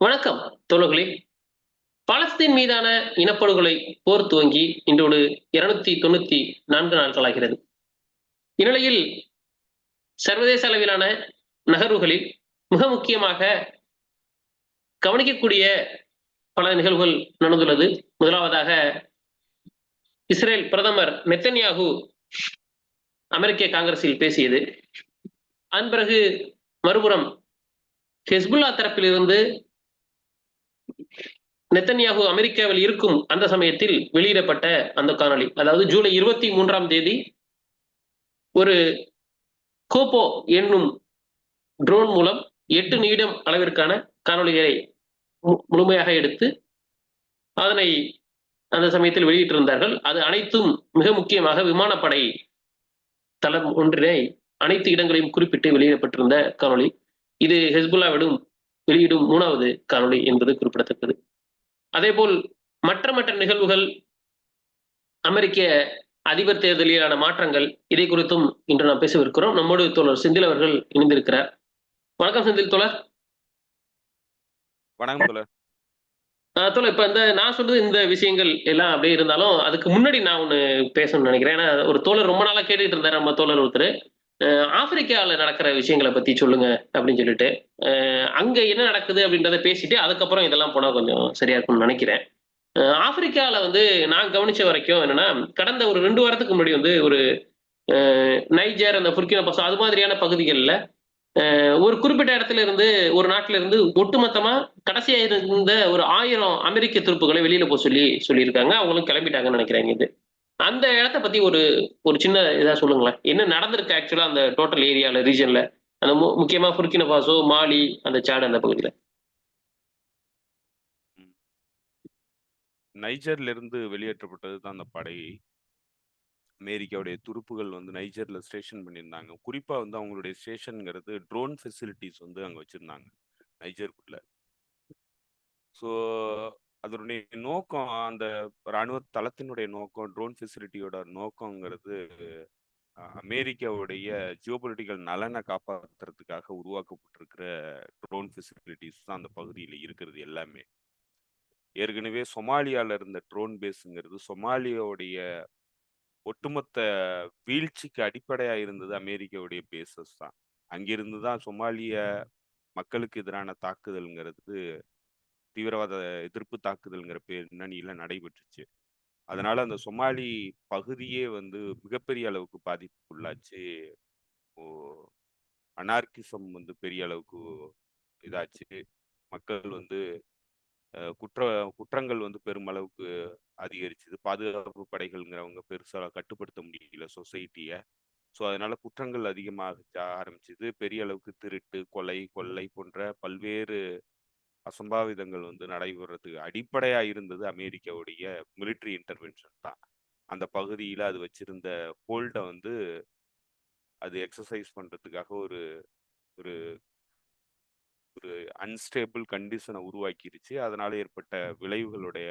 வணக்கம் தோழர்களே. பாலஸ்தீன் மீதான இனப்படுகொலை போர் துவங்கி இன்றோடு 294 நாட்களாகிறது. இந்நிலையில் சர்வதேச அளவிலான நகர்வுகளில் மிக முக்கியமாக கவனிக்கக்கூடிய பல நிகழ்வுகள் நடந்துள்ளது. முதலாவதாக இஸ்ரேல் பிரதமர் நெத்தன்யாகு அமெரிக்க காங்கிரஸில் பேசியது. அதன் பிறகு மறுபுறம் ஹெஸ்புல்லா தரப்பிலிருந்து நெத்தன்யாகு அமெரிக்காவில் இருக்கும் அந்த சமயத்தில் வெளியிடப்பட்ட அந்த காணொளி, அதாவது ஜூலை 23ஆம் தேதி ஒரு கோபோ என்னும் ட்ரோன் மூலம் 8 நிமிடம் அளவிற்கான காணொளிகளை முழுமையாக எடுத்து அதனை அந்த சமயத்தில் வெளியிட்டிருந்தார்கள். அது அனைத்தும் மிக முக்கியமாக விமானப்படை தளம் ஒன்றினை அனைத்து இடங்களையும் குறிப்பிட்டு வெளியிடப்பட்டிருந்த காணொளி. இது ஹெஸ்புல்லாவிடம் வெளியிடும் 3வது காணொளி என்பது குறிப்பிடத்தக்கது. அதேபோல் மற்ற நிகழ்வுகள், அமெரிக்க அதிபர் தேர்தலிலான மாற்றங்கள், இதை குறித்தும் இன்று நாம் பேசவிருக்கிறோம். நம்மோடு தோழர் செந்தில் அவர்கள் இணைந்திருக்கிறார். வணக்கம் செந்தில் தோழர். வணக்கம் தோழர். தோழர், இப்ப நான் சொல்றது இந்த விஷயங்கள் எல்லாம் அப்படியே இருந்தாலும் அதுக்கு முன்னாடி நான் ஒண்ணு பேசணும்னு நினைக்கிறேன். ஏன்னா ஒரு தோழர் ரொம்ப நாளா கேட்டுட்டு இருந்தாரு, நம்ம தோழர் ஒருத்தர். ஆப்பிரிக்கால நடக்கிற விஷயங்களை பத்தி சொல்லுங்க அப்படின்னு சொல்லிட்டு, அங்க என்ன நடக்குது அப்படின்றத பேசிட்டு அதுக்கப்புறம் இதெல்லாம் போனா கொஞ்சம் சரியா இருக்கும்னு நினைக்கிறேன். ஆப்பிரிக்கால நான் கவனிச்ச வரைக்கும் என்னன்னா, கடந்த ஒரு 2 வாரத்துக்கு முன்னாடி ஒரு நைஜர், அந்த புர்கினா பாசோ அது மாதிரியான பகுதிகள்ல ஒரு குறிப்பிட்ட இடத்துல இருந்து, ஒரு நாட்டுல இருந்து ஒட்டுமொத்தமா கடைசியா இருந்த ஒரு 1000 அமெரிக்க துருப்புகளை வெளியில சொல்லியிருக்காங்க. அவங்களும் கிளம்பிட்டாங்கன்னு நினைக்கிறேன் இங்கிருந்து. அந்த இடத்த பத்தி ஒரு ஒரு சின்ன இதா சொல்லுங்களேன். என்ன நடந்திருக்கு ஆக்சுவலா அந்த டோட்டல் ஏரியால, ரீஜியன்ல? அந்த முக்கியமா புர்கினா பாசோ, மாலி, அந்த சாட் அந்த பகுதியில. நைஜர்ல இருந்து வெளியேற்றப்பட்டது தான் அந்த படை. அமெரிக்காவுடைய துருப்புகள் நைஜர்ல ஸ்டேஷன் பண்ணியிருந்தாங்க. குறிப்பா அவங்களுடைய ஸ்டேஷன்ங்கிறது ட்ரோன் ஃபெசிலிட்டிஸ் அங்க வச்சிருந்தாங்க நைஜருக்குள்ள. ஸோ அதனுடைய நோக்கம், அந்த ராணுவ தளத்தினுடைய நோக்கம், ட்ரோன் ஃபெசிலிட்டியோட நோக்கங்கிறது அமெரிக்காவுடைய ஜியோபொலிட்டிக்கல் நலனை காப்பாற்றுறதுக்காக உருவாக்கப்பட்டிருக்கிற ட்ரோன் ஃபெசிலிட்டிஸ் தான் அந்த பகுதியில் இருக்கிறது எல்லாமே. ஏற்கனவே சொமாலியால இருந்த ட்ரோன் பேஸுங்கிறது சொமாலியாவுடைய ஒட்டுமொத்த வீழ்ச்சிக்கு அடிப்படையா இருந்தது அமெரிக்காவுடைய பேசஸ் தான். அங்கிருந்து தான் சொமாலிய மக்களுக்கு எதிரான தாக்குதல்ங்கிறது, தீவிரவாத எதிர்ப்பு தாக்குதல்ங்கிற பின்னணியில நடைபெற்றுச்சு. அதனால அந்த சொமாலி பகுதியே மிகப்பெரிய அளவுக்கு பாதிப்புக்குள்ளாச்சு. அனார்கிசம் பெரிய அளவுக்கு இதாச்சு. மக்கள் குற்றங்கள் பெருமளவுக்கு அதிகரிச்சது. பாதுகாப்பு படைகள்ங்கிறவங்க பெருசா கட்டுப்படுத்த முடியல சொசைட்டிய. ஸோ அதனால குற்றங்கள் அதிகமாக ஆரம்பிச்சது. பெரிய அளவுக்கு திருட்டு, கொலை, கொள்ளை போன்ற பல்வேறு அசம்பாவிதங்கள் நடைபெறதுக்கு அடிப்படையா இருந்தது அமெரிக்காவுடைய மிலிட்ரி இன்டர்வென்ஷன் தான். அந்த பகுதியில அது வச்சிருந்த ஹோல்ட அது எக்ஸசைஸ் பண்றதுக்காக ஒரு ஒரு ஒரு அன்ஸ்டேபிள் கண்டிஷனை உருவாக்கிருச்சு. அதனால ஏற்பட்ட விளைவுகளுடைய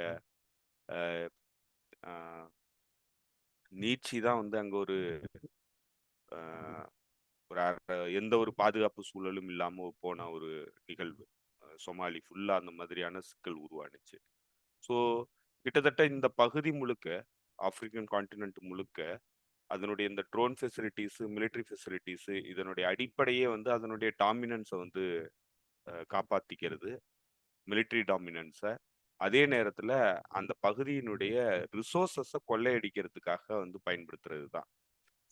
நீட்சி தான் அங்க ஒரு எந்த ஒரு பாதுகாப்பு சூழலும் இல்லாம போன ஒரு நிகழ்வு. சொமாலி ஃபுல்லா அந்த மாதிரியான சிக்கல் உருவானுச்சு. ஸோ கிட்டத்தட்ட இந்த பகுதி முழுக்க, ஆப்பிரிக்கன் கான்டினென்ட் முழுக்க அதனுடைய இந்த ட்ரோன் ஃபெசிலிட்டிஸ், மிலிட்ரி ஃபெசிலிட்டிஸ், இதனுடைய அடிப்படையே அதனுடைய டாமினன்ஸை காப்பாத்திக்கிறது, மிலிட்ரி டாமினன்ஸை. அதே நேரத்துல அந்த பகுதியினுடைய ரிசோர்சஸை கொள்ளையடிக்கிறதுக்காக பயன்படுத்துறது தான்.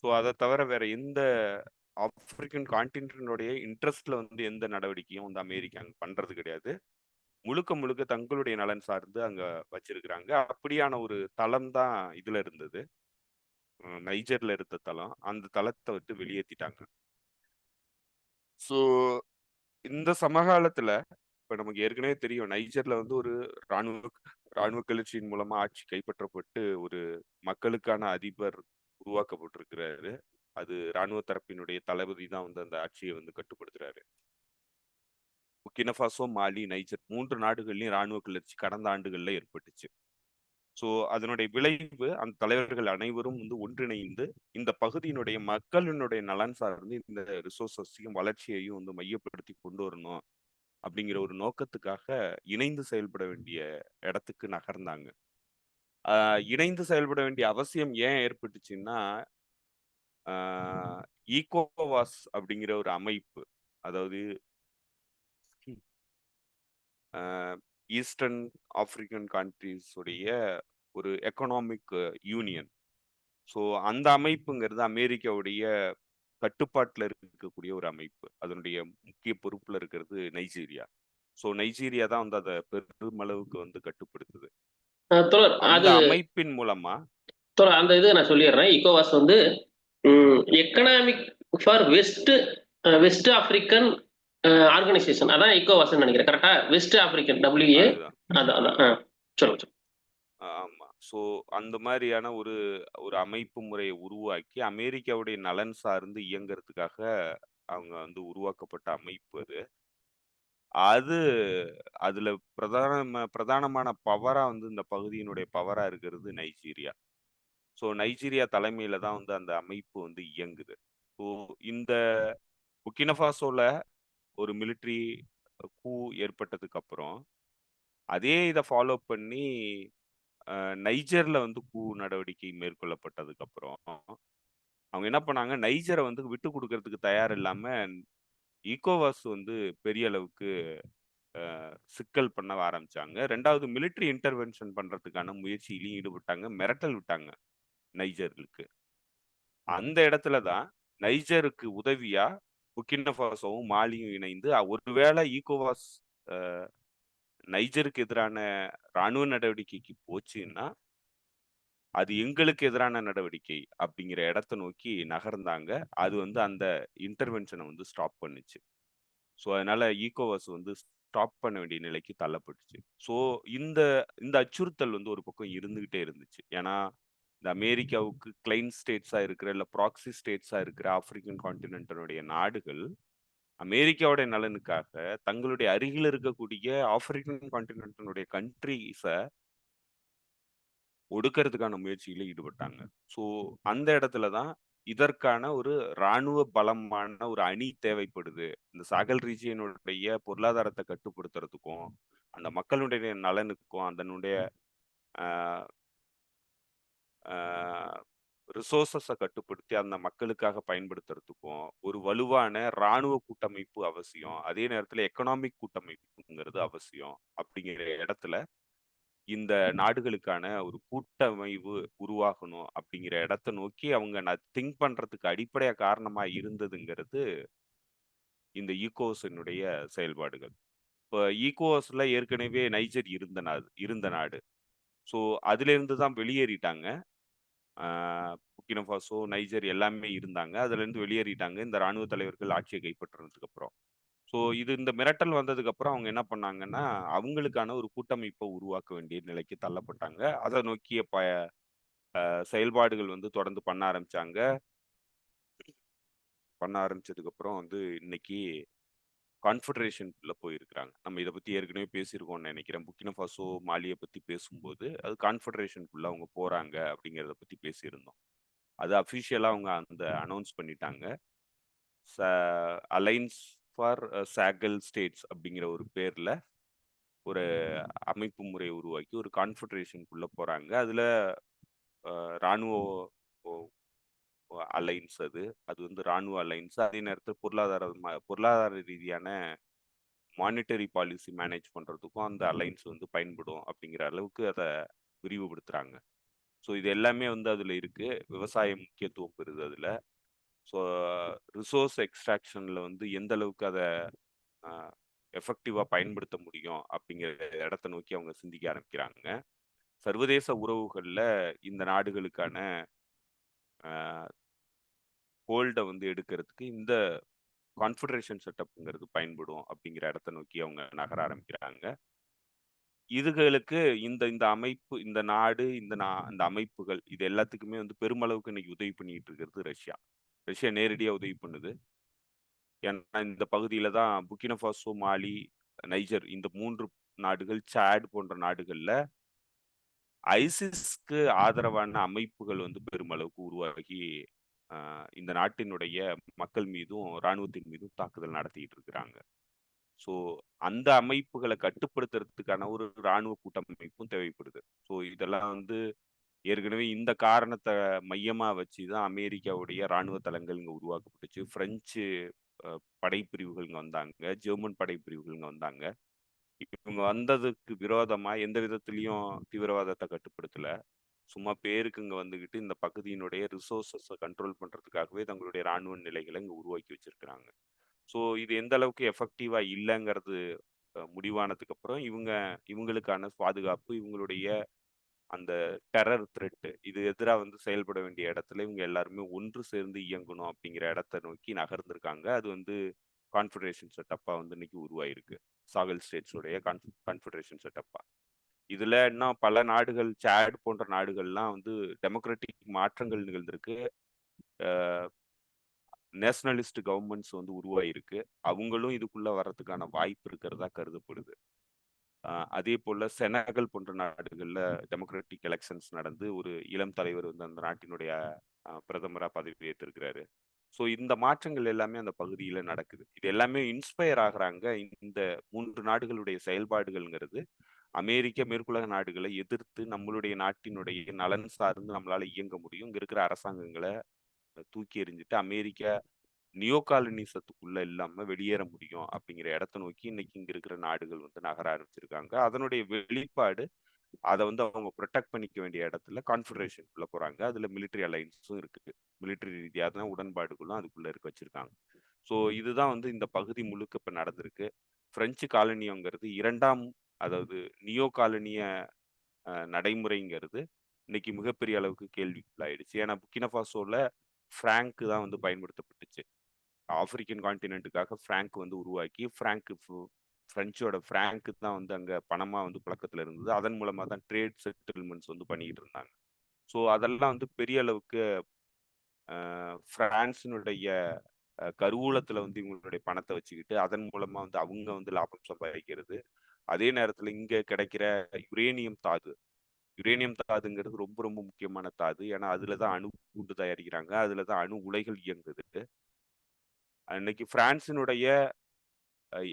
ஸோ அதை தவிர வேற எந்த ஆப்பிரிக்கன் கான்டினென்டினுடைய இன்ட்ரெஸ்ட்ல எந்த நடவடிக்கையும் அமெரிக்கா அங்க பண்றது கிடையாது. முழுக்க முழுக்க தங்களுடைய நலன் சார்ந்து அங்க வச்சிருக்கிறாங்க. அப்படியான ஒரு தளம் தான் இதுல இருந்தது, நைஜர்ல இருந்த தளம். அந்த தளத்தை வெளியேற்றிட்டாங்க. ஸோ இந்த சமகாலத்துல இப்ப நமக்கு ஏற்கனவே தெரியும், நைஜர்ல ஒரு ராணுவ கிளர்ச்சியின் மூலமா ஆட்சி கைப்பற்றப்பட்டு ஒரு மக்களுக்கான அதிபர் உருவாக்கப்பட்டிருக்கிறாரு. அது ராணுவ தரப்பினுடைய தளபதி தான் அந்த ஆட்சியை கட்டுப்படுத்துறாரு. புர்கினா ஃபாசோ, மாலி, நைஜர் 3 நாடுகள்லயும் ராணுவ கிளர்ச்சி கடந்த ஆண்டுகள்ல ஏற்பட்டுச்சு. ஸோ அதனுடைய விளைவு, அந்த தலைவர்கள் அனைவரும் ஒன்றிணைந்து இந்த பகுதியினுடைய மக்களினுடைய நலன் சார்ந்து இந்த ரிசோர்ஸஸையும் வளர்ச்சியையும் மையப்படுத்தி கொண்டு வரணும் அப்படிங்கிற ஒரு நோக்கத்துக்காக இணைந்து செயல்பட வேண்டிய இடத்துக்கு நகர்ந்தாங்க. இணைந்து செயல்பட வேண்டிய அவசியம் ஏன் ஏற்பட்டுச்சுன்னா, ஈகோவாஸ் அப்படிங்கிற ஒரு அமைப்பு, அதாவது ஈஸ்டர்ன் ஆப்பிரிக்கன் கண்ட்ரீஸ் உடைய ஒரு எக்கனாமிக் யூனியன். ஸோ அந்த அமைப்புங்கிறது அமெரிக்காவுடைய கட்டுப்பாட்டில் இருக்கக்கூடிய ஒரு அமைப்பு. அதனுடைய முக்கிய பொறுப்புல இருக்கிறது நைஜீரியா. ஸோ நைஜீரியா தான் வந்து அதை பெருமளவுக்கு வந்து கட்டுப்படுத்துது. தோழர் அந்த அது அமைப்பின் மூலமா தோழர் அந்த இது நான் சொல்லிடுறேன். இகோவாஸ் வந்து economic for west African organisation, அதான் இகோவாஸ் நினைக்கிறேன். கரெக்டா? West African WA. அதுதான் அதான் அதான் சொல்லுங்க சொல்லுங்க. ஆமா. ஸோ அந்த மாதிரியான ஒரு ஒரு அமைப்பு முறையை உருவாக்கி அமெரிக்காவுடைய நலன் சார்ந்து இயங்குறதுக்காக அவங்க வந்து உருவாக்கப்பட்ட அமைப்பு அது. அது அதுல பிரதானமான பவரா வந்து இந்த பகுதியினுடைய பவரா இருக்கிறது நைஜீரியா. ஸோ நைஜீரியா தலைமையில தான் வந்து அந்த அமைப்பு வந்து இயங்குது. ஸோ இந்த புர்கினஃபாசோல ஒரு மிலிட்டரி கூ ஏற்பட்டதுக்கு அப்புறம் அதே இதை ஃபாலோ பண்ணி நைஜர்ல வந்து கூ நடவடிக்கை மேற்கொள்ளப்பட்டதுக்கு அப்புறம் அவங்க என்ன பண்ணாங்க, நைஜரை வந்து விட்டு கொடுக்கறதுக்கு தயார் இல்லாம ஈகோவாஸ் வந்து பெரிய அளவுக்கு சிக்கல் பண்ண ஆரம்பிச்சாங்க. 2வது மிலிட்டரி இன்டர்வென்ஷன் பண்றதுக்கான முயற்சியிலையும் ஈடுபட்டாங்க, மிரட்டல் விட்டாங்க நைஜருக்கு. அந்த இடத்துல தான் நைஜருக்கு உதவியா புர்கினஃபாசோவும் மாலியும் இணைந்து ஒருவேளை ஈகோவாஸ் நைஜருக்கு எதிரான ராணுவ நடவடிக்கைக்கு போச்சுன்னா அது எங்களுக்கு எதிரான நடவடிக்கை அப்படிங்கிற இடத்த நோக்கி நகர்ந்தாங்க. அது வந்து அந்த இன்டர்வென்ஷனை வந்து ஸ்டாப் பண்ணுச்சு. ஸோ அதனால ஈகோவாஸ் வந்து ஸ்டாப் பண்ண வேண்டிய நிலைக்கு தள்ளப்பட்டுச்சு. ஸோ இந்த இந்த அச்சுறுத்தல் வந்து ஒரு பக்கம் இருந்துகிட்டே இருந்துச்சு. ஏன்னா இந்த அமெரிக்காவுக்கு கிளைன் ஸ்டேட்ஸா இருக்கிற இல்ல ப்ராக்சி ஸ்டேட்ஸா இருக்கிற ஆப்பிரிக்கன் கான்டினென்டனுடைய நாடுகள் அமெரிக்காவுடைய நலனுக்காக தங்களுடைய அருகில் இருக்கக்கூடிய ஆப்பிரிக்கன் கான்டினென்டனுடைய கண்ட்ரிஸ ஒடுக்கிறதுக்கான முயற்சியில ஈடுபட்டாங்க. ஸோ அந்த இடத்துல தான் இதற்கான ஒரு ராணுவ பலமான ஒரு அணி தேவைப்படுது. இந்த சாகல் ரீஜியனுடைய பொருளாதாரத்தை கட்டுப்படுத்துறதுக்கும், அந்த மக்களுடைய நலனுக்கும், அதனுடைய ஆ ஆ ரிசோர்ஸஸ கட்டுப்படுத்தி அந்த மக்களுக்காக பயன்படுத்துறதுக்கும், ஒரு வலுவான ராணுவ கூட்டமைப்பு அவசியம். அதே நேரத்துல எக்கனாமிக் கூட்டமைப்புங்கிறது அவசியம். அப்படிங்கிற இடத்துல இந்த நாடுகளுக்கான ஒரு கூட்டமைவு உருவாகணும் அப்படிங்கிற இடத்த நோக்கி அவங்க திங்க் பண்றதுக்கு அடிப்படையா காரணமா இருந்ததுங்கிறது இந்த ஈகோஸினுடைய செயல்பாடுகள். இப்போ ஈகோஸ்ல ஏற்கனவே நைஜர் இருந்த நாடு. ஸோ அதுல இருந்து தான் வெளியேறிட்டாங்க. புர்கினஃபாசோ, நைஜர் எல்லாமே இருந்தாங்க. அதுல இருந்து வெளியேறிட்டாங்க இந்த ராணுவ தலைவர்கள் ஆட்சியை கைப்பற்றினதுக்கு அப்புறம். ஸோ இந்த மிரட்டல் வந்ததுக்கு அப்புறம் அவங்க என்ன பண்ணாங்கன்னா, அவங்களுக்கான ஒரு கூட்டமைப்பை உருவாக்க வேண்டிய நிலைக்கு தள்ளப்பட்டாங்க. அதை நோக்கிய செயல்பாடுகள் வந்து தொடர்ந்து பண்ண ஆரம்பிச்சாங்க. பண்ண ஆரம்பிச்சதுக்கு அப்புறம் வந்து இன்னைக்கு கான்ஃபெடரேஷன்க்குள்ள போயிருக்கிறாங்க. நம்ம இத பத்தி ஏற்கனவே பேசியிருக்கோம்னு நினைக்கிறேன். புர்கினஃபாசோ, மாலிய பத்தி பேசும்போது, அது கான்ஃபெடரேஷன்க்குள்ள அவங்க போறாங்க அப்படிங்கிறத பத்தி பேசியிருந்தோம். அது அஃபிஷியலா அவங்க அந்த அனௌன்ஸ் பண்ணிட்டாங்க. ச அலைன்ஸ் ஃபார் சாகல் ஸ்டேட்ஸ் அப்படிங்கிற ஒரு பேர்ல ஒரு அமைப்பு முறையை உருவாக்கி ஒரு கான்ஃபெடரேஷனுக்குள்ள போறாங்க. அதுல ராணுவ ஒ அலைன்ஸ் அது. அது வந்து ராணுவ அலைன்ஸ். அதே நேரத்துல பொருளாதார ரீதியான மானிட்டரி பாலிசி மேனேஜ் பண்றதுக்கும் அந்த அலைன்ஸ் வந்து பயன்படும் அப்படிங்கிற அளவுக்கு அத விரிவுபடுத்துறாங்க. ஸோ இது எல்லாமே வந்து அதுல இருக்கு. விவசாயம் முக்கியத்துவம் பெறுது அதுல. ஸோ ரிசோர்ஸ் எக்ஸ்ட்ராக்ஷன்ல வந்து எந்த அளவுக்கு அத அ எஃபெக்டிவா பயன்படுத்த முடியும் அப்படிங்கிற இடத்த நோக்கி அவங்க சிந்திக்க ஆரம்பிக்கிறாங்க. சர்வதேச உறவுகள்ல இந்த நாடுகளுக்கான ஹோல்ட வந்து எடுக்கிறதுக்கு இந்த கான்ஃபெடரேஷன் செட்டப்ங்கிறது பயன்படும் அப்படிங்கிற இடத்த நோக்கி அவங்க நகர ஆரம்பிக்கிறாங்க. இதுகளுக்கு இந்த இந்த அமைப்பு, இந்த நாடு, இந்த அமைப்புகள் இது எல்லாத்துக்குமே வந்து பெருமளவுக்கு இன்னைக்கு உதவி பண்ணிட்டு இருக்கிறது ரஷ்யா. ரஷ்யா நேரடியா உதவி பண்ணுது. ஏன்னா இந்த பகுதியில தான் புர்கினஃபாசோ, மாலி, நைஜர் இந்த 3 நாடுகள், சாட் போன்ற நாடுகள்ல ஐசிஸ்க்கு ஆதரவான அமைப்புகள் வந்து பெருமளவுக்கு உருவாகி இந்த நாட்டினுடைய மக்கள் மீதும், இராணுவத்தின் மீதும் தாக்குதல் நடத்திட்டு இருக்கிறாங்க. ஸோ அந்த அமைப்புகளை கட்டுப்படுத்துறதுக்கான ஒரு இராணுவ கூட்டமைப்பும் தேவைப்படுது. ஸோ இதெல்லாம் வந்து ஏற்கனவே இந்த காரணத்தை மையமா வச்சு தான் அமெரிக்காவுடைய இராணுவ தளங்கள் இங்க உருவாக்கப்பட்டுச்சு. பிரெஞ்சு படைப்பிரிவுகள் இங்க வந்தாங்க. ஜெர்மன் படைப்பிரிவுகள் இங்க வந்தாங்க. இவங்க வந்ததுக்கு விரோதமா எந்த விதத்திலையும் தீவிரவாதத்தை கட்டுப்படுத்தல. சும்மா பேருக்கு இங்க வந்துகிட்டு இந்த பகுதியினுடைய ரிசோர்ஸஸ கண்ட்ரோல் பண்றதுக்காகவே தங்களுடைய ராணுவ நிலைகளை இங்க உருவாக்கி வச்சிருக்கிறாங்க. ஸோ இது எந்த அளவுக்கு எஃபெக்டிவா இல்லைங்கிறது முடிவானதுக்கு அப்புறம் இவங்களுக்கான பாதுகாப்பு, இவங்களுடைய அந்த டெரர் த்ரெட் இது எதிரா வந்து செயல்பட வேண்டிய இடத்துல இவங்க எல்லாருமே ஒன்று சேர்ந்து இயங்கணும் அப்படிங்கிற இடத்த நோக்கி நகர்ந்திருக்காங்க. அது வந்து கான்ஃபெடரேஷன் செட்டப்பா வந்து இன்னைக்கு உருவாயிருக்கு. சாகல் ஸ்டேட்ஸோடைய கான்ஃபெடரேஷன் செட்டப்பா. இதுல இன்னும் பல நாடுகள், சாட் போன்ற நாடுகள்லாம் வந்து டெமோக்ராட்டிக் மாற்றங்கள் நிகழ்ந்திருக்கு. நேஷனலிஸ்ட் கவர்மெண்ட்ஸ் வந்து உருவாயிருக்கு. அவங்களும் இதுக்குள்ள வர்றதுக்கான வாய்ப்பு இருக்கிறதா கருதப்படுது. அதே போல செனகல் போன்ற நாடுகள்ல டெமோக்ராட்டிக் எலெக்ஷன்ஸ் நடந்து ஒரு இளம் தலைவர் வந்து அந்த நாட்டினுடைய பிரதமரா பதவி ஏற்றிருக்கிறாரு. ஸோ இந்த மாற்றங்கள் எல்லாமே அந்த பகுதியில நடக்குது. இது எல்லாமே இன்ஸ்பயர் ஆகுறாங்க. இந்த 3 நாடுகளுடைய செயல்பாடுகள்ங்கிறது அமெரிக்க மேற்குலக நாடுகளை எதிர்த்து நம்மளுடைய நாட்டினுடைய நலன் சார்ந்து நம்மளால இயங்க முடியும். இங்க இருக்கிற அரசாங்கங்களை தூக்கி எறிஞ்சிட்டு அமெரிக்கா நியோ காலனிசத்துக்குள்ள இல்லாம வெளியேற முடியும் அப்படிங்கிற இடத்தை நோக்கி இன்னைக்கு இங்க இருக்கிற நாடுகள் வந்து நகர ஆரம்பிச்சிருக்காங்க. அதனுடைய வெளிப்பாடு அதை வந்து அவங்க ப்ரொடெக்ட் பண்ணிக்க வேண்டிய இடத்துல கான்ஃபெடரேஷனுக்குள்ள போறாங்க. அதுல மிலிட்டரி அலைன்ஸும் இருக்கு. மிலிட்டரி ரீதியான உடன்பாடுகளும் அதுக்குள்ள இருக்க வச்சிருக்காங்க. ஸோ இதுதான் வந்து இந்த பகுதி முழுக்க இப்ப நடந்திருக்கு. பிரெஞ்சு காலனியங்கிறது அதாவது நியோ காலனிய நடைமுறைங்கிறது இன்னைக்கு மிகப்பெரிய அளவுக்கு கேள்விக்குள்ளாயிடுச்சு. ஏன்னா புர்கினா ஃப்ராங்க் தான் வந்து பயன்படுத்தப்பட்டுச்சு. ஆப்பிரிக்கன் கான்டினென்ட்டுக்காக ஃப்ராங்க் வந்து உருவாக்கி பிரெஞ்சோட ஃப்ராங்க் தான் வந்து அங்க பணமா வந்து புழக்கத்துல இருந்தது. அதன் மூலமா தான் ட்ரேட் செட்டில்மெண்ட்ஸ் வந்து பண்ணிட்டு இருந்தாங்க. ஸோ அதெல்லாம் வந்து பெரிய அளவுக்கு பிரான்சினுடைய கருவூலத்துல வந்து இவங்களுடைய பணத்தை வச்சுக்கிட்டு அதன் மூலமா வந்து அவங்க வந்து லாபம் சம்பாதிக்கிறது. அதே நேரத்துல இங்க கிடைக்கிற யுரேனியம் தாது யுரேனியம் தாதுங்கிறது ரொம்ப ரொம்ப முக்கியமான தாது. ஏன்னா அதுலதான் அணு குண்டு தயாரிக்கிறாங்க. அதுலதான் அணு உலைகள் இயங்குது. அன்னைக்கு பிரான்சினுடைய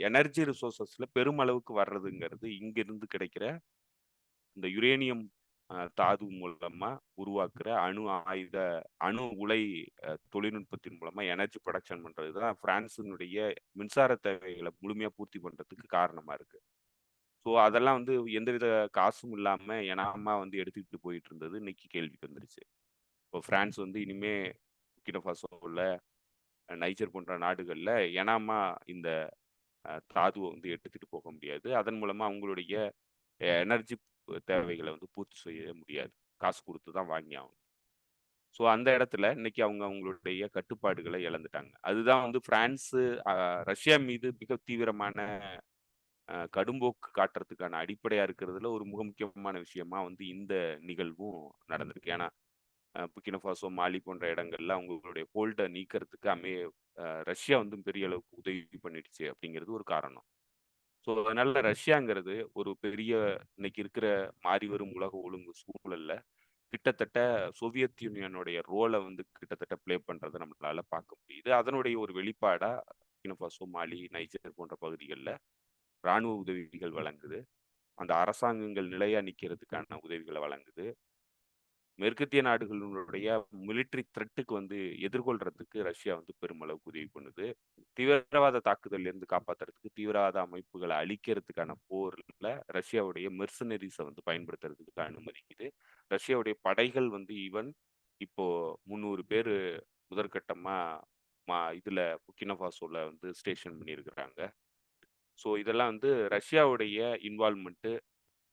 எனர்ஜி ரிசோர்சஸ்ல பெருமளவுக்கு வர்றதுங்கிறது இங்கிருந்து கிடைக்கிற இந்த யுரேனியம் தாது மூலமா உருவாக்குற அணு உலை தொழில்நுட்பத்தின் மூலமா எனர்ஜி ப்ரொடக்ஷன் பண்றதுதான் பிரான்சினுடைய மின்சார தேவைகளை முழுமையா பூர்த்தி பண்றதுக்கு காரணமா இருக்கு. ஸோ அதெல்லாம் வந்து எந்தவித காசும் இல்லாம இனாமா வந்து எடுத்துக்கிட்டு போயிட்டு இருந்தது இன்னைக்கு கேள்விக்கு வந்துருச்சு. இப்போ பிரான்ஸ் வந்து இனிமே புர்கினா நைஜர் போன்ற நாடுகள்ல இனாமா இந்த தாதுவை வந்து எடுத்துட்டு போக முடியாது. அதன் மூலமா அவங்களுடைய எனர்ஜி தேவைகளை வந்து பூர்த்தி செய்ய முடியாது. காசு கொடுத்து தான் வாங்கி ஆகணும். ஸோ அந்த இடத்துல இன்னைக்கு அவங்களுடைய கட்டுப்பாடுகளை இழந்துட்டாங்க. அதுதான் வந்து பிரான்ஸ் ரஷ்யா மீது மிக தீவிரமான கடும்போக்கு காட்டுறதுக்கான அடிப்படையா இருக்கிறதுல ஒரு மிக முக்கியமான விஷயமா வந்து இந்த நிகழ்வும் நடந்திருக்கு. ஏன்னா புர்கினா மாலி போன்ற இடங்கள்ல அவங்களுடைய ஹோல்டை நீக்கிறதுக்கு ரஷ்யா வந்து பெரிய அளவுக்கு உதவி பண்ணிடுச்சு அப்படிங்கிறது ஒரு காரணம். ஸோ அதனால ரஷ்யாங்கிறது ஒரு பெரிய இன்னைக்கு இருக்கிற மாறி வரும் உலக ஒழுங்கு சூழல்ல கிட்டத்தட்ட சோவியத் யூனியனுடைய ரோலை வந்து கிட்டத்தட்ட ப்ளே பண்றதை நம்மளால பார்க்க முடியுது. அதனுடைய ஒரு வெளிப்பாடா புர்கினா மாலி, நைஜர் போன்ற பகுதிகளில் இராணுவ உதவிகள் வழங்குது. அந்த அரசாங்கங்கள் நிலையா நிக்கிறதுக்கான உதவிகளை வழங்குது. மேற்கத்திய நாடுகளுடைய மிலிட்டரி த்ரெட்டுக்கு வந்து எதிர்கொள்றதுக்கு ரஷ்யா வந்து பெருமளவுக்கு உதவி பண்ணுது. தீவிரவாத தாக்குதல்ல இருந்து காப்பாத்துறதுக்கு, தீவிரவாத அமைப்புகளை அழிக்கிறதுக்கான போர்ல ரஷ்யாவுடைய மெர்சனரிஸை வந்து பயன்படுத்துறதுக்கு அனுமதிக்குது. ரஷ்யாவுடைய படைகள் வந்து இப்போ 300 பேர் முதற்கட்டமா இதுல புர்கினா வந்து ஸ்டேஷன் பண்ணியிருக்கிறாங்க. ஸோ இதெல்லாம் வந்து ரஷ்யாவுடைய இன்வால்மெண்ட்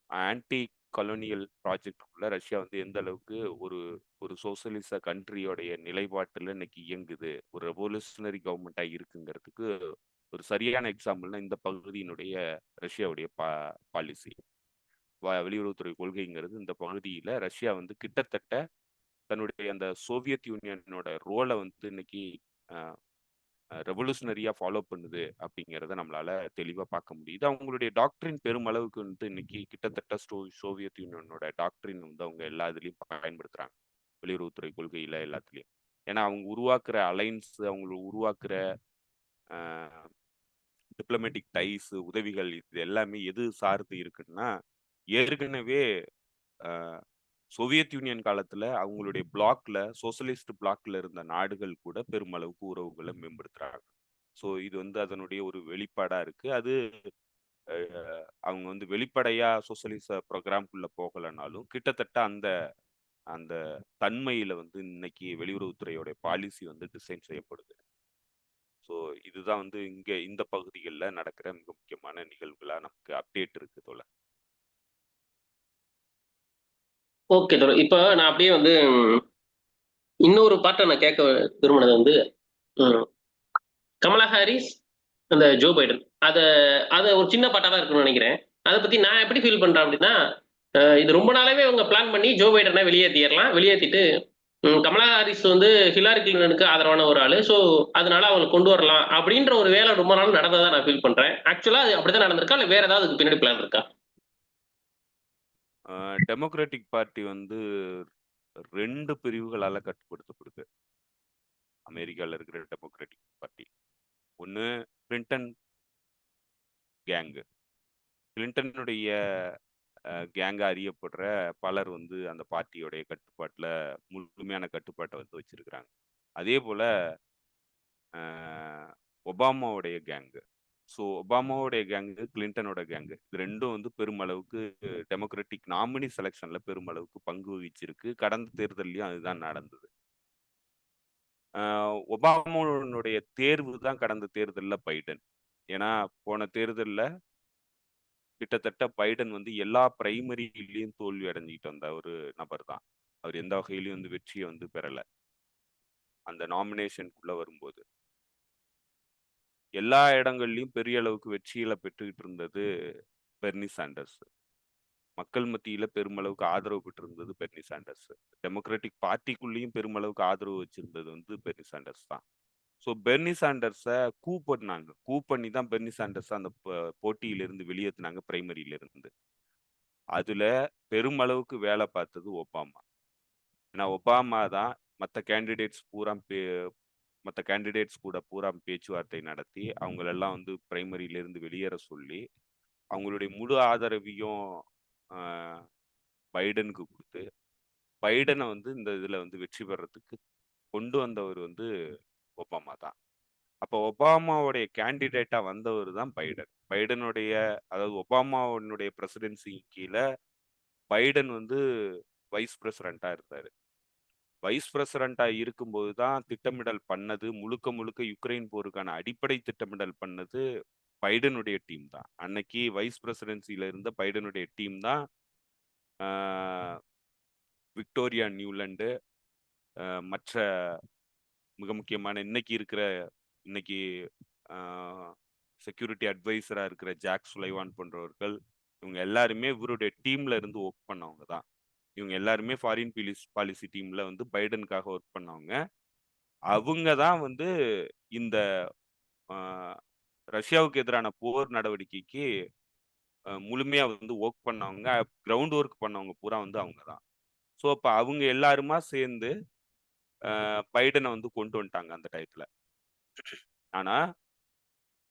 ஆன்டி கொலோனியல் ப்ராஜெக்டுக்குள்ள ரஷ்யா வந்து எந்த அளவுக்கு ஒரு ஒரு சோசியலிச கண்ட்ரியோடைய நிலைப்பாட்டுல இன்னைக்கு இயங்குது, ஒரு ரெவல்யூஷனரி கவர்மெண்டா இருக்குங்கிறதுக்கு ஒரு சரியான எக்ஸாம்பிள்னா இந்த பகுதியினுடைய ரஷ்யாவுடைய பாலிசி வெளியுறவுத்துறை கொள்கைங்கிறது இந்த பகுதியில ரஷ்யா வந்து கிட்டத்தட்ட தன்னுடைய அந்த சோவியத் யூனியனோட ரோலை வந்து இன்னைக்கு ரெவல்யூஷனரியா ஃபாலோ பண்ணுது அப்படிங்கிறத நம்மளால தெளிவா பார்க்க முடியுது. அவங்களுடைய டாக்டரின் பெருமளவுக்கு வந்து இன்னைக்கு கிட்டத்தட்ட சோவியத் யூனியனோட டாக்டரின் வந்து அவங்க எல்லா இதுலயும் பயன்படுத்துறாங்க. வெளியுறவுத்துறை கொள்கையில எல்லாத்துலயும். ஏன்னா அவங்க உருவாக்குற அலைன்ஸ், அவங்க உருவாக்குற டிப்ளமேட்டிக் டைஸ், உதவிகள் இது எல்லாமே எது சார்ந்து இருக்குன்னா, ஏற்கனவே அ சோவியத் யூனியன் காலத்துல அவங்களுடைய சோசலிஸ்ட் பிளாக்ல இருந்த நாடுகள் கூட பெருமளவுக்கு உறவுகள மேம்படுத்துறாங்க. ஸோ இது வந்து அதனுடைய ஒரு வெளிப்பாடா இருக்கு. அது அ அவங்க வந்து வெளிப்படையா சோசலிச ப்ரோகிராம்க்குள்ள போகலனாலும், கிட்டத்தட்ட அந்த அந்த தன்மையில வந்து இன்னைக்கு வெளியுறவுத்துறையோட பாலிசி வந்து டிசைன் செய்யப்படுது. ஸோ இதுதான் வந்து இங்க இந்த பகுதிகள்ல நடக்கிற மிக முக்கியமான நிகழ்வுகளா நமக்கு அப்டேட் இருக்கு தோழர். ஓகே தோழர். இப்ப நான் அப்படியே வந்து இன்னொரு பார்ட்ட நான் கேட்க விரும்பினது வந்து, ம் கமலா ஹாரிஸ், அந்த ஜோ பைடன். அத அத ஒரு சின்ன பார்ட்டா தான் இருக்கும்னு நெனைக்கிறேன். அத பத்தி நான் எப்படி ஃபீல் பண்றேன் அப்படின்னா, இது ரொம்ப நாளாவே இவங்க பிளான் பண்ணி ஜோ பைடன வெளியேத்திறலாம். வெளியேத்திட்டு கமலா ஹாரிஸ் வந்து ஹிலாரி கிளின்டனுக்கு ஆதரவான ஒரு ஆளு. ஸோ, அதனால அவங்கள கொண்டு வரலாம் அப்படின்ற ஒரு வேலை ரொம்ப நாள் நடந்ததா நான் ஃபீல் பண்றேன். ஆக்சுவலா அது அப்படிதான் நடந்திருக்கா? இல்ல வேற ஏதாவது அதுக்கு பின்னாடி பிளான் இருக்கா? டெமோக்ராட்டிக் பார்ட்டி வந்து 2 பிரிவுகளால கட்டுப்படுத்தப்படுது. அமெரிக்கால இருக்கிற டெமோக்ராட்டிக் பார்ட்டி. ஒண்ணு கிளின்டன் கேங். கிளின்டனுடைய கேங்கா அறியப்படுற பலர் வந்து அந்த பார்ட்டியோடைய கட்டுப்பாட்டுல முழுமையான கட்டுப்பாட்டை வந்து வச்சிருக்கிறாங்க. அதே போல அ ஒபாமாவுடைய கேங். ஸோ ஒபாமாவுடைய கேங்கு, கிளின்டனோட கேங்கு. இது 2ம் வந்து பெருமளவுக்கு டெமோக்ராட்டிக் நாமினி செலக்ஷன்ல பெருமளவுக்கு பங்கு வகிச்சிருக்கு. கடந்த தேர்தல்லயும் அதுதான் நடந்தது. அ ஒபாமாவுடைய தேர்வு தான் கடந்த தேர்தல்ல பைடன். ஏன்னா, போன தேர்தல்ல கிட்டத்தட்ட பைடன் வந்து எல்லா பிரைமரியிலயும் தோல்வி அடைஞ்சுகிட்டு வந்த ஒரு நபர் தான். அவர் எந்த வகையிலயும் வந்து வெற்றிய வந்து பெறல. அந்த நாமினேஷனுக்குள்ள வரும்போது. எல்லா இடங்கள்லயும் பெரிய அளவுக்கு வெற்றிகள பெற்றுக்கிட்டு இருந்தது பெர்னி சாண்டர்ஸ். மக்கள் மத்தியில பெருமளவுக்கு ஆதரவு பெற்றிருந்தது பெர்னி சாண்டர்ஸ். டெமோக்ராட்டிக் பார்ட்டிக்குள்ளேயும் பெருமளவுக்கு ஆதரவு வச்சிருந்தது வந்து பெர்னி சாண்டர்ஸ் தான். ஸோ பெர்னி சாண்டர்ஸ பண்ணாங்க. பண்ணி தான் பெர்னி சாண்டர்ஸ அந்த போட்டியிலிருந்து வெளியேத்துனாங்க பிரைமரியில இருந்து. அதுல பெருமளவுக்கு வேலை பார்த்தது ஒபாமா. ஏன்னா ஒபாமா தான் மத்த கேண்டிடேட்ஸ் பூரா மத்த கேண்டிடேட்ஸ் கூட பூரா பேச்சுவார்த்தை நடத்தி, அவங்களெல்லாம் வந்து பிரைமரியில இருந்து வெளியேற சொல்லி, அவங்களுடைய முழு ஆதரவையும் அ பைடனுக்கு குடுத்து, பைடன வந்து இந்த இதுல வந்து வெற்றி பெறதுக்கு கொண்டு வந்தவர் வந்து ஒபாமா தான். அப்ப ஒபாமாவுடைய கேண்டிடேட்டா வந்தவர் தான் பைடன். அதாவது ஒபாமாவுடைய பிரசிடென்சி கீழ பைடன் வந்து வைஸ் பிரசிடென்ட்டா இருந்தாரு. வைஸ் பிரசிடென்ட்டா இருக்கும்போது தான் திட்டமிடல் பண்ணது, முழுக்க முழுக்க யுக்ரைன் போருக்கான அடிப்படை திட்டமிடல் பண்ணது பைடனுடைய டீம் தான். அன்னைக்கு வைஸ் பிரசிடென்சில இருந்த பைடனுடைய டீம் தான் விக்டோரியா நியூலண்டு, மற்ற மிக முக்கியமான இன்னைக்கு செக்யூரிட்டி அட்வைசரா இருக்கிற ஜாக் சுலைவான் போன்றவர்கள், இவங்க எல்லாருமே இவருடைய டீம்ல இருந்து ஒர்க் பண்ணவங்க தான். இவங்க எல்லாருமே ஃபாரின் பாலிசி டீம்ல வந்து பைடனுக்காக ஒர்க் பண்ணவங்க. அவங்க தான் வந்து இந்த ரஷ்யாவுக்கு எதிரான போர் நடவடிக்கைக்கு முழுமையா வந்து ஒர்க் பண்ணவங்க, கிரவுண்ட் ஒர்க் பண்ணவங்க பூரா வந்து அவங்க தான். ஸோ அப்ப அவங்க எல்லாருமா சேர்ந்து பைடனை வந்து கொண்டு வந்துட்டாங்க அந்த டயத்துல. ஆனா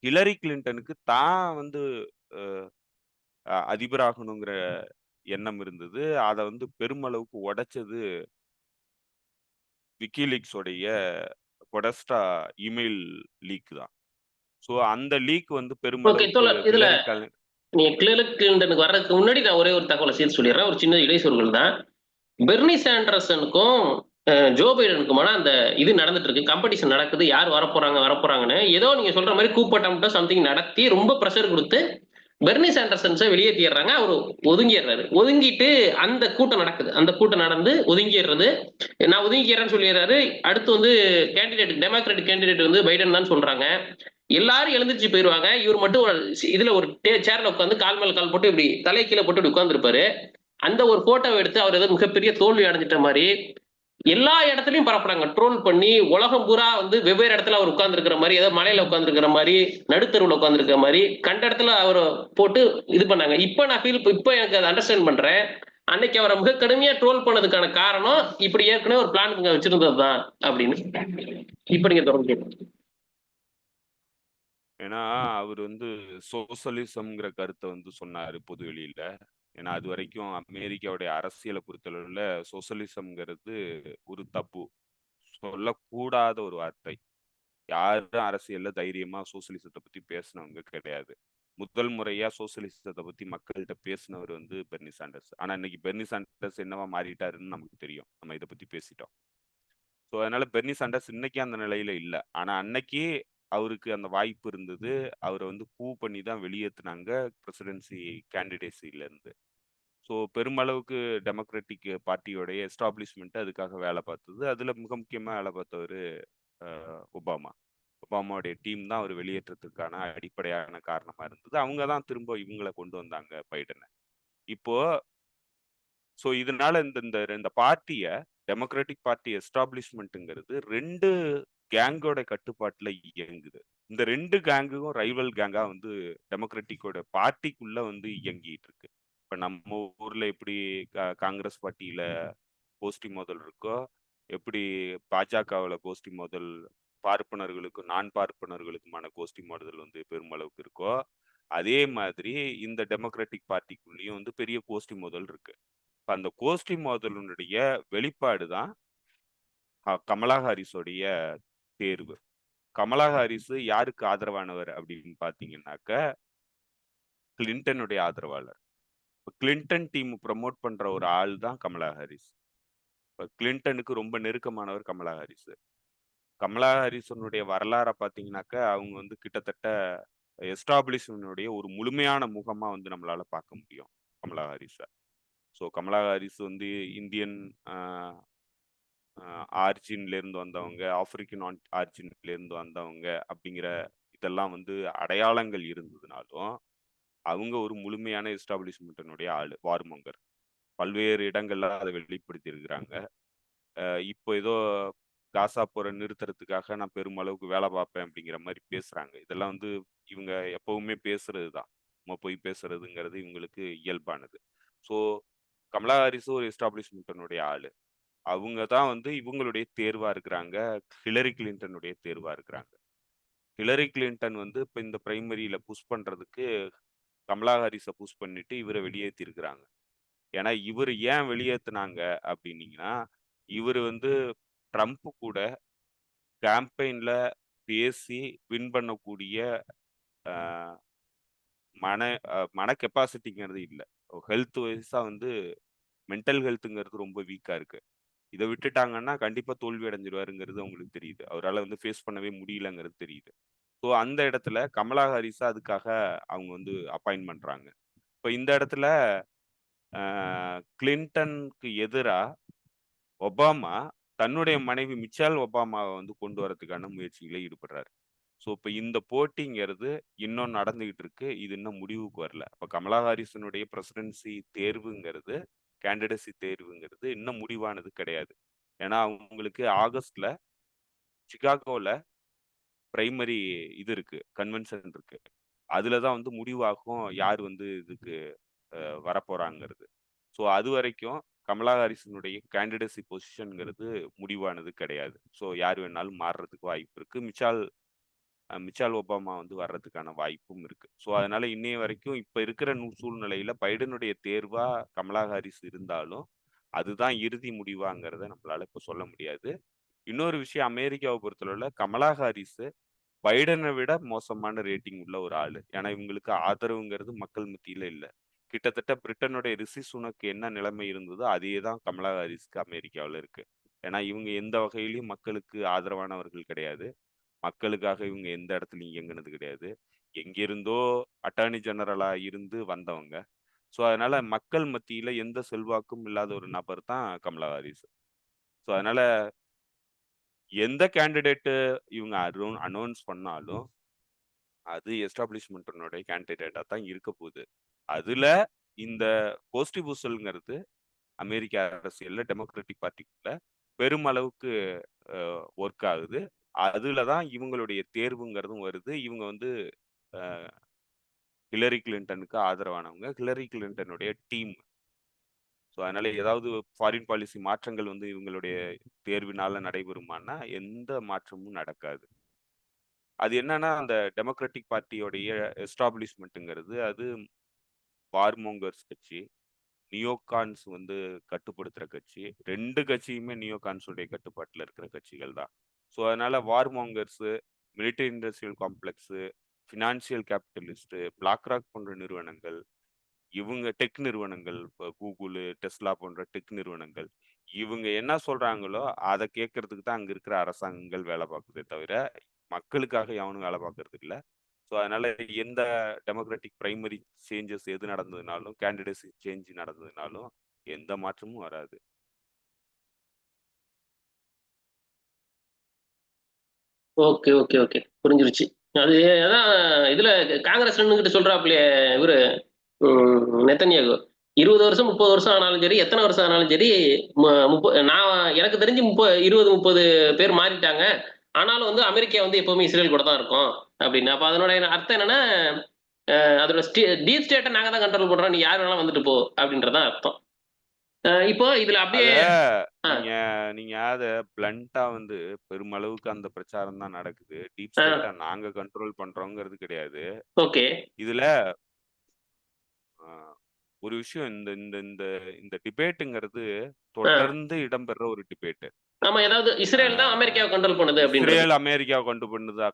ஹிலரி கிளின்டனுக்கு தான் வந்து அதிபராகணுங்கிற எண்ணம் இருந்தது. அத வந்து பெருமளவுக்கு உடைச்சது விக்கிலீக்ஸ் உடைய பொடஸ்டா இமெயில் லீக் தான். ஸோ அந்த லீக் வந்து ஓகே பெருமளவுக்கு தோழர். இதுல நீங்க கிளின்டனுக்கு வர்றதுக்கு முன்னாடி நான் ஒரே ஒரு தகவல சேர்த்து சொல்லிடுறேன். ஒரு சின்ன இடைச்சொல்கள் தான். பெர்னி சாண்டர்சனுக்கும் ஜோ பைடனுக்குமான அந்த இது நடந்துட்டு இருக்கு. காம்படிஷன் நடக்குது. யார் வரப்போறாங்கன்னு. ஏதோ நீங்க சொல்ற மாரி கூப்பட்டம்ட்ட சம்திங் நடத்தி ரொம்ப பிரஷர் குடுத்து பெர்னி சாண்டர்சன்ஸ வெளியேத்திடுறாங்க. அவரு ஒதுங்கிடுறாரு. ஒதுங்கிட்டு அந்த கூட்டம் நடக்குது. அந்த கூட்டம் நடந்து ஒதுங்கிடுறது. நான் ஒதுங்கிக்கிறேன்னு சொல்லிடுறாரு. அடுத்து வந்து டெமோக்ராட்டிக் கேண்டிடேட் வந்து பைடன் தான் சொல்றாங்க. எல்லாரும் எழுந்திருச்சு போயிருவாங்க. இவர் மட்டும் இதுல ஒரு சேர்ல உட்காந்து கால் மேல கால் போட்டு இப்படி தலை கீழ போட்டு இப்படி உட்கார்ந்திருப்பாரு. அந்த ஒரு போட்டோவை எடுத்து அவர் ஏதோ மிகப்பெரிய தோல்வி அடைஞ்சிட்ட மாதிரி எல்லா இடத்துலயும் பரப்புறாங்க. ட்ரோல் பண்ணி உலகம் பூரா வந்து வெவ்வேறு இடத்துல அவர் உட்கார்ந்துருக்கிற மாதிரி, ஏதோ மலையில உட்கார்ந்துருக்கிற மாதிரி, நடுத்தருவுல உட்கார்ந்துருக்கிற மாதிரி கண்ட இடத்துல அவரை போட்டு இது பண்ணாங்க. இப்ப எனக்கு அதை அண்டர்ஸ்டாண்ட் பண்றேன். அன்னைக்கு அவரை மிக கடுமையா ட்ரோல் பண்ணதுக்கான காரணம் இப்படி ஏற்கனவே ஒரு பிளான் வச்சிருந்தது தான் அப்படின்னு. இப்ப நீங்க தொடர்ந்து. ஏன்னா அவர் வந்து சோசலிசம்ங்கிற கருத்தை வந்து சொன்னாரு பொது வெளியில. ஏன்னா அது வரைக்கும் அமெரிக்காவுடைய அரசியலை பொறுத்தளவுல சோசலிசம்ங்கிறது ஒரு தப்பு, சொல்லக்கூடாத ஒரு வார்த்தை. யாரும் அரசியல்ல தைரியமா சோசலிசத்தை பத்தி பேசினவங்க கிடையாது. முதல் முறையா சோசலிசத்தை பத்தி மக்கள்கிட்ட பேசினவர் வந்து பெர்னி சாண்டர்ஸ். ஆனா இன்னைக்கு பெர்னி சாண்டர்ஸ் என்னவா மாறிட்டாருன்னு நமக்கு தெரியும். நம்ம இதை பத்தி பேசிட்டோம். ஸோ அதனால பெர்னி சாண்டர்ஸ் இன்னைக்கு அந்த நிலையில இல்ல. ஆனா அன்னைக்கு அவருக்கு அந்த வாய்ப்பு இருந்தது. அவரை வந்து பண்ணி தான் வெளியேத்துனாங்க பிரசிடென்சி கேண்டிடேசில இருந்து. ஸோ பெருமளவுக்கு டெமோக்ராட்டிக் பார்ட்டியோடைய எஸ்டாப்ளிஷ்மெண்ட் அதுக்காக வேலை பார்த்தது. அதுல மிக முக்கியமா வேலை பார்த்தவரு ஒபாமா. ஒபாமாவுடைய டீம் தான் அவர் வெளியேற்றத்துக்கான அடிப்படையான காரணமா இருந்தது. அவங்க தான் திரும்ப இவங்கள கொண்டு வந்தாங்க பைடனை. இப்போ இதனால இந்த இந்த இந்த பார்ட்டிய டெமோக்ராட்டிக் பார்ட்டி எஸ்டாப்ளிஷ்மெண்ட்ங்கிறது 2 கேங்கோட கட்டுப்பாட்டுல இயங்குது. இந்த 2 கேங்கும் ரைவல் கேங்கா வந்து டெமோக்ராட்டிக்கோட பார்ட்டிக்குள்ள வந்து இயங்கிட்டு இருக்கு. இப்ப நம்ம ஊர்ல எப்படி காங்கிரஸ் பார்ட்டியில கோஷ்டி மோதல் இருக்கோ, எப்படி பாஜகவுல கோஷ்டி மோதல் பார்ப்பனர்களுக்கும் நான் பார்ப்பனர்களுக்குமான கோஷ்டி மோதல் வந்து பெருமளவுக்கு இருக்கோ, அதே மாதிரி இந்த டெமோக்ராட்டிக் பார்ட்டிக்குள்ளேயும் வந்து பெரிய கோஷ்டி மோதல் இருக்கு. இப்ப அந்த கோஷ்டி மோதலினுடைய வெளிப்பாடு தான் கமலா ஹாரிஸோடைய தேர்வு. கமலா ஹாரிஸ் யாருக்கு ஆதரவானவர் அப்படின்னு பாத்தீங்கன்னாக்க கிளின்டனுடைய ஆதரவாளர். கிளின்டன் டீம் ப்ரமோட் பண்ற ஒரு ஆள் தான் கமலா ஹாரிஸ். இப்ப கிளின்டனுக்கு ரொம்ப நெருக்கமானவர் கமலா ஹாரிஸ். கமலா ஹாரிஸனுடைய வரலாறை பாத்தீங்கன்னாக்க அவங்க வந்து கிட்டத்தட்ட எஸ்டாப்ளிஷ்மென்னுடைய ஒரு முழுமையான முகமா வந்து நம்மளால பார்க்க முடியும் கமலா ஹாரிஸ. ஸோ கமலா ஹாரிஸ் வந்து இந்தியன் ஆரிஜின்ல இருந்து வந்தவங்க, ஆப்பிரிக்கன் ஆரிஜின்ல இருந்து வந்தவங்க அப்படிங்கிற இதெல்லாம் வந்து அடையாளங்கள் இருந்ததுனாலும், அவங்க ஒரு முழுமையான எஸ்டாப்ளிஷ்மென்ட்டினுடைய ஆளு, வார்மோங்கர். பல்வேறு இடங்கள்ல அதை வெளிப்படுத்தி இருக்கிறாங்க. இப்போ ஏதோ காசா போரை நிறுத்துறதுக்காக நான் பெருமளவுக்கு வேலை பார்ப்பேன் அப்படிங்கிற மாதிரி பேசுறாங்க. இதெல்லாம் வந்து இவங்க எப்பவுமே பேசுறது தான். நம்ம போய் பேசுறதுங்கிறது இவங்களுக்கு இயல்பானது. ஸோ கமலா ஹாரிஸ் ஒரு எஸ்டாப்ளிஷ்மென்ட்டினுடைய ஆளு. அவங்க தான் வந்து இவங்களுடைய தேர்வா இருக்கிறாங்க. ஹிலரி கிளின்டனுடைய தேர்வா இருக்கிறாங்க. ஹிலரி கிளின்டன் வந்து இப்ப இந்த பிரைமரியில புஷ் பண்றதுக்கு கமலா ஹாரிஸ புஷ் பண்ணிட்டு இவர வெளியேத்தி இருக்கிறாங்க. ஏன்னா இவரு ஏன் வெளியேத்துனாங்க அப்படின்னீங்கன்னா, இவரு வந்து ட்ரம்ப் கூட கேம்பெயின்ல பேசி வின் பண்ணக்கூடிய அ மன மன கெப்பாசிட்டிங்கிறது இல்ல. ஹெல்த் வைஸா வந்து மென்டல் ஹெல்த்ங்கிறது ரொம்ப வீக்கா இருக்கு. இத விட்டுட்டாங்கன்னா, கண்டிப்பா தோல்வி அடைஞ்சிருவாருங்கிறது அவங்களுக்கு தெரியுது. அவரால வந்து ஃபேஸ் பண்ணவே முடியலங்கிறது தெரியுது. ஸோ அந்த இடத்துல கமலா ஹாரிஸ அதுக்காக அவங்க வந்து அப்பாயிண்ட் பண்றாங்க. இப்ப இந்த இடத்துல அ கிளின்டனுக்கு எதிரா ஒபாமா தன்னுடைய மனைவி மிச்சேல் ஒபாமாவ வந்து கொண்டு வரதுக்கான முயற்சியில ஈடுபடுறாரு. ஸோ இப்ப இந்த போட்டிங்கிறது இன்னும் நடந்துகிட்டு இருக்கு. இது இன்னும் முடிவுக்கு வரல. அப்ப கமலா ஹாரிஸினுடைய பிரசிடென்சி தேர்வுங்கிறது, கேண்டிடேசி தேர்வுங்கிறது இன்னும் முடிவானது கிடையாது. ஏன்னா அவங்களுக்கு ஆகஸ்ட்ல சிகாகோல பிரைமரி இது இருக்கு. கன்வென்ஷன் இருக்கு. அதுல தான் வந்து முடிவாகும் யார் வந்து இதுக்கு வரப்போறாங்கிறது. ஸோ அதுவரைக்கும் கமலா ஹாரிஸினுடைய கேண்டிடேசி பொசிஷன்ங்கிறது முடிவானது கிடையாது. ஸோ யார் வேணாலும் மாறுறதுக்கு வாய்ப்பு இருக்கு. மிச்சேல் ஒபாமா வந்து வர்றதுக்கான வாய்ப்பும் இருக்கு. ஸோ அதனால இன்னைய வரைக்கும் இப்ப இருக்கிற சூழ்நிலையில பைடனுடைய தேர்வா கமலா ஹாரிஸ் இருந்தாலும், அதுதான் இறுதி முடிவாங்கிறத நம்மளால இப்ப சொல்ல முடியாது. இன்னொரு விஷயம் அமெரிக்காவை பொறுத்தளவுல கமலா ஹாரிஸ் பைடனை விட மோசமான ரேட்டிங் உள்ள ஒரு ஆளு. ஏன்னா இவங்களுக்கு ஆதரவுங்கிறது மக்கள் மத்தியில இல்ல. கிட்டத்தட்ட பிரிட்டனுடைய ரிஷி சுனக் என்ன நிலைமை இருந்ததோ அதே தான் கமலா ஹாரிஸ்க்கு அமெரிக்காவுல இருக்கு. ஏன்னா இவங்க எந்த வகையிலும் மக்களுக்கு ஆதரவானவர்கள் கிடையாது. மக்களுக்காக இவங்க எந்த இடத்துலயும் இயங்குனது கிடையாது. எங்கிருந்தோ அட்டார்னி ஜெனரலா இருந்து வந்தவங்க. ஸோ அதனால மக்கள் மத்தியில எந்த செல்வாக்கும் இல்லாத ஒரு நபர் தான் கமலா ஹாரிஸ். ஸோ அதனால எந்த கேண்டிடேட் இவங்க அனௌன்ஸ் பண்ணாலும் அது எஸ்டாப்ளிஷ்மென்ட்டினுடைய கேண்டிடேட்டா தான் இருக்க போகுது. அதுல இந்த கோஷ்டி பூசல்ங்கிறது அமெரிக்க அரசியல்ல டெமோக்ராட்டிக் பார்ட்டிக்குள்ள பெருமளவுக்கு ஒர்க் ஆகுது. அதுல தான் இவங்களுடைய தேர்வுங்கிறதும் வருது. இவங்க வந்து அ ஹிலரி கிளின்டனுக்கு ஆதரவானவங்க. ஹிலரி கிளின்டனுடைய டீம். ஸோ அதனால ஏதாவது ஃபாரின் பாலிசி மாற்றங்கள் வந்து இவங்களுடைய தேர்வினால நடைபெறுமான்னா, எந்த மாற்றமும் நடக்காது. அது என்னன்னா அந்த டெமோக்ராட்டிக் பார்ட்டியோடைய எஸ்டாப்ளிஷ்மெண்ட்டுங்கிறது அது வார்மோங்கர்ஸ் கட்சி, நியோகான்ஸ் வந்து கட்டுப்படுத்துற கட்சி. 2 கட்சியுமே நியோகான்ஸுடைய கட்டுப்பாட்டுல இருக்கிற கட்சிகள் தான். ஸோ அதனால வார்மோங்கர்ஸு, military industrial complex, financial capitalist, பிளாக்ராக் போன்ற நிறுவனங்கள், இவங்க டெக் நிறுவனங்கள், இப்ப கூகுளு, டெஸ்லா போன்ற டெக் நிறுவனங்கள், இவங்க என்ன சொல்றாங்களோ அத கேட்கறதுக்கு தான் அங்க இருக்கிற அரசாங்கங்கள் வேலை பார்க்குதே தவிர, மக்களுக்காக எவனும் வேலை பார்க்கறது இல்ல. ஸோ அதனால எந்த டெமோக்ராட்டிக் பிரைமரி சேஞ்சஸ் எது நடந்ததுனாலும், கேண்டிடேட்ஸ் சேஞ்ச் நடந்ததுனாலும் எந்த மாற்றமும் வராது. ஓகே ஓகே ஓகே புரிஞ்சிருச்சு. அது அதான் இதுல காங்கிரஸ் நின்னுகிட்டு சொல்றாப்புலையே இவரு நெத்தன்யாகு 20 வருஷம் 30 வருஷம் ஆனாலும் சரி, எத்தனை வருஷம் ஆனாலும் சரி, நான் எனக்கு தெரிஞ்சு 20 30 பேர் மாறிட்டாங்க. ஆனாலும் வந்து அமெரிக்கா வந்து எப்பவுமே இஸ்ரேல் கூட தான் இருக்கும் அப்படின்னு. அப்ப அதனுடைய அர்த்தம் என்னன்னா, அதோட டீப் ஸ்டேட்டை நாங்க தான் கண்ட்ரோல் பண்றோம். நீ யார் வேணாலும் வந்துட்டு போ அப்படின்றதான் அர்த்தம். இப்போ இதுல அத அப்படியே ஆ, நீங்க நீங்க அத பிளன்ட்டா வந்து பெருமளவுக்கு அந்த பிரச்சாரம் தான் நடக்குது. டீப் ஆ, ஸ்டேட்ட நாங்க கண்ட்ரோல் பண்றோங்கிறது கிடையாது. ஓகே. இதுல அ ஒரு விஷயம் இந்த இந்த இந்த இந்த டிபேட்டுங்கிறது ஆ. தொடர்ந்து இடம்பெற ஒரு டிபேட். ஆமா, ஏதாவது ஆ இஸ்ரேல் தான் அமெரிக்காவை கண்ட்ரோல் பண்ணுது அப்படின்றது. இஸ்ரேல் அமெரிக்காவ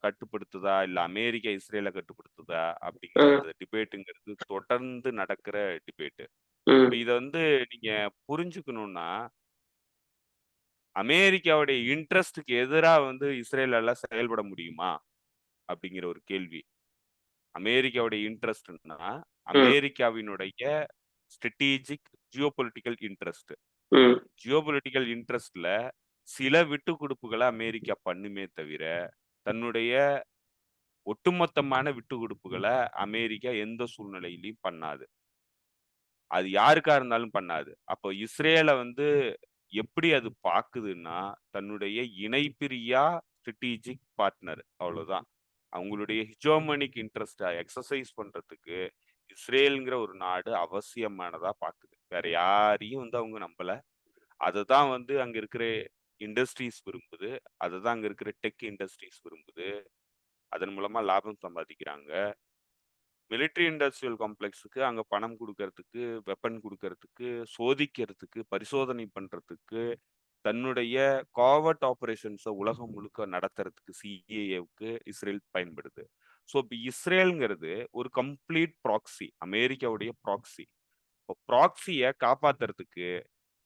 கட்டுப்படுத்துதா? இல்ல அமெரிக்கா இஸ்ரேல கட்டுப்படுத்துதா? அப்படிங்கிற ம், அந்த டிபேட்டுங்கிறது தொடர்ந்து நடக்கிற டிபேட். இப்ப ம், இத வந்து நீங்க புரிஞ்சுக்கணும்னா, அமெரிக்காவுடைய இன்ட்ரெஸ்ட்க்கு எதிரா வந்து இஸ்ரேலால செயல்பட முடியுமா? அப்படிங்கிற ஒரு கேள்வி. அமெரிக்காவுடைய இன்ட்ரெஸ்ட்ன்னா, ம், அமெரிக்காவினுடைய ஸ்ட்ராட்டஜிக் ஜியோபொலிட்டிக்கல் இன்ட்ரெஸ்ட். ம். ஜியோபொலிட்டிக்கல் இன்ட்ரெஸ்ட்ல சில விட்டுக்குடுப்புகள அமெரிக்கா பண்ணுமே தவிர, தன்னுடைய ஒட்டுமொத்தமான விட்டுக்குடுப்புகள அமெரிக்கா எந்த சூழ்நிலையிலயும் பண்ணாது. அது யாருக்கா இருந்தாலும் பண்ணாது. அப்போ இஸ்ரேல வந்து எப்படி அது பாக்குதுன்னா, தன்னுடைய இணைபிரியா ஸ்ட்ராட்டஜிக் பார்ட்னர் அவ்வளவுதான். அவங்களுடைய ஹிஜோமனிக் இன்ட்ரெஸ்ட்ட எக்ஸர்சைஸ் பண்றதுக்கு இஸ்ரேல்ங்கிற ஒரு நாடு அவசியமானதா பாக்குது. வேற யாரையும் வந்து அவங்க நம்பல. அததான் வந்து அங்க இருக்கிற இண்டஸ்ட்ரீஸ் விரும்புது. அததான் அங்க இருக்கிற டெக் இண்டஸ்ட்ரீஸ் விரும்புது. அதன் மூலமா லாபம் சம்பாதிக்கிறாங்க. மிலிட்டரி இண்டஸ்ட்ரியல் காம்ப்ளெக்ஸுக்கு அங்க பணம் குடுக்கறதுக்கு, வெப்பன் குடுக்கறதுக்கு, சோதிக்கிறதுக்கு, பரிசோதனை பண்றதுக்கு, தன்னுடைய காவர்ட் ஆப்பரேஷன்ஸ உலகம் முழுக்க நடத்துறதுக்கு சிஏஏவுக்கு இஸ்ரேல் பயன்படுது. ஸோ இப்ப இஸ்ரேல்ங்கிறது ஒரு கம்ப்ளீட் ப்ராக்ஸி. அமெரிக்காவுடைய ப்ராக்ஸி. இப்போ ப்ராக்ஸிய காப்பாத்துறதுக்கு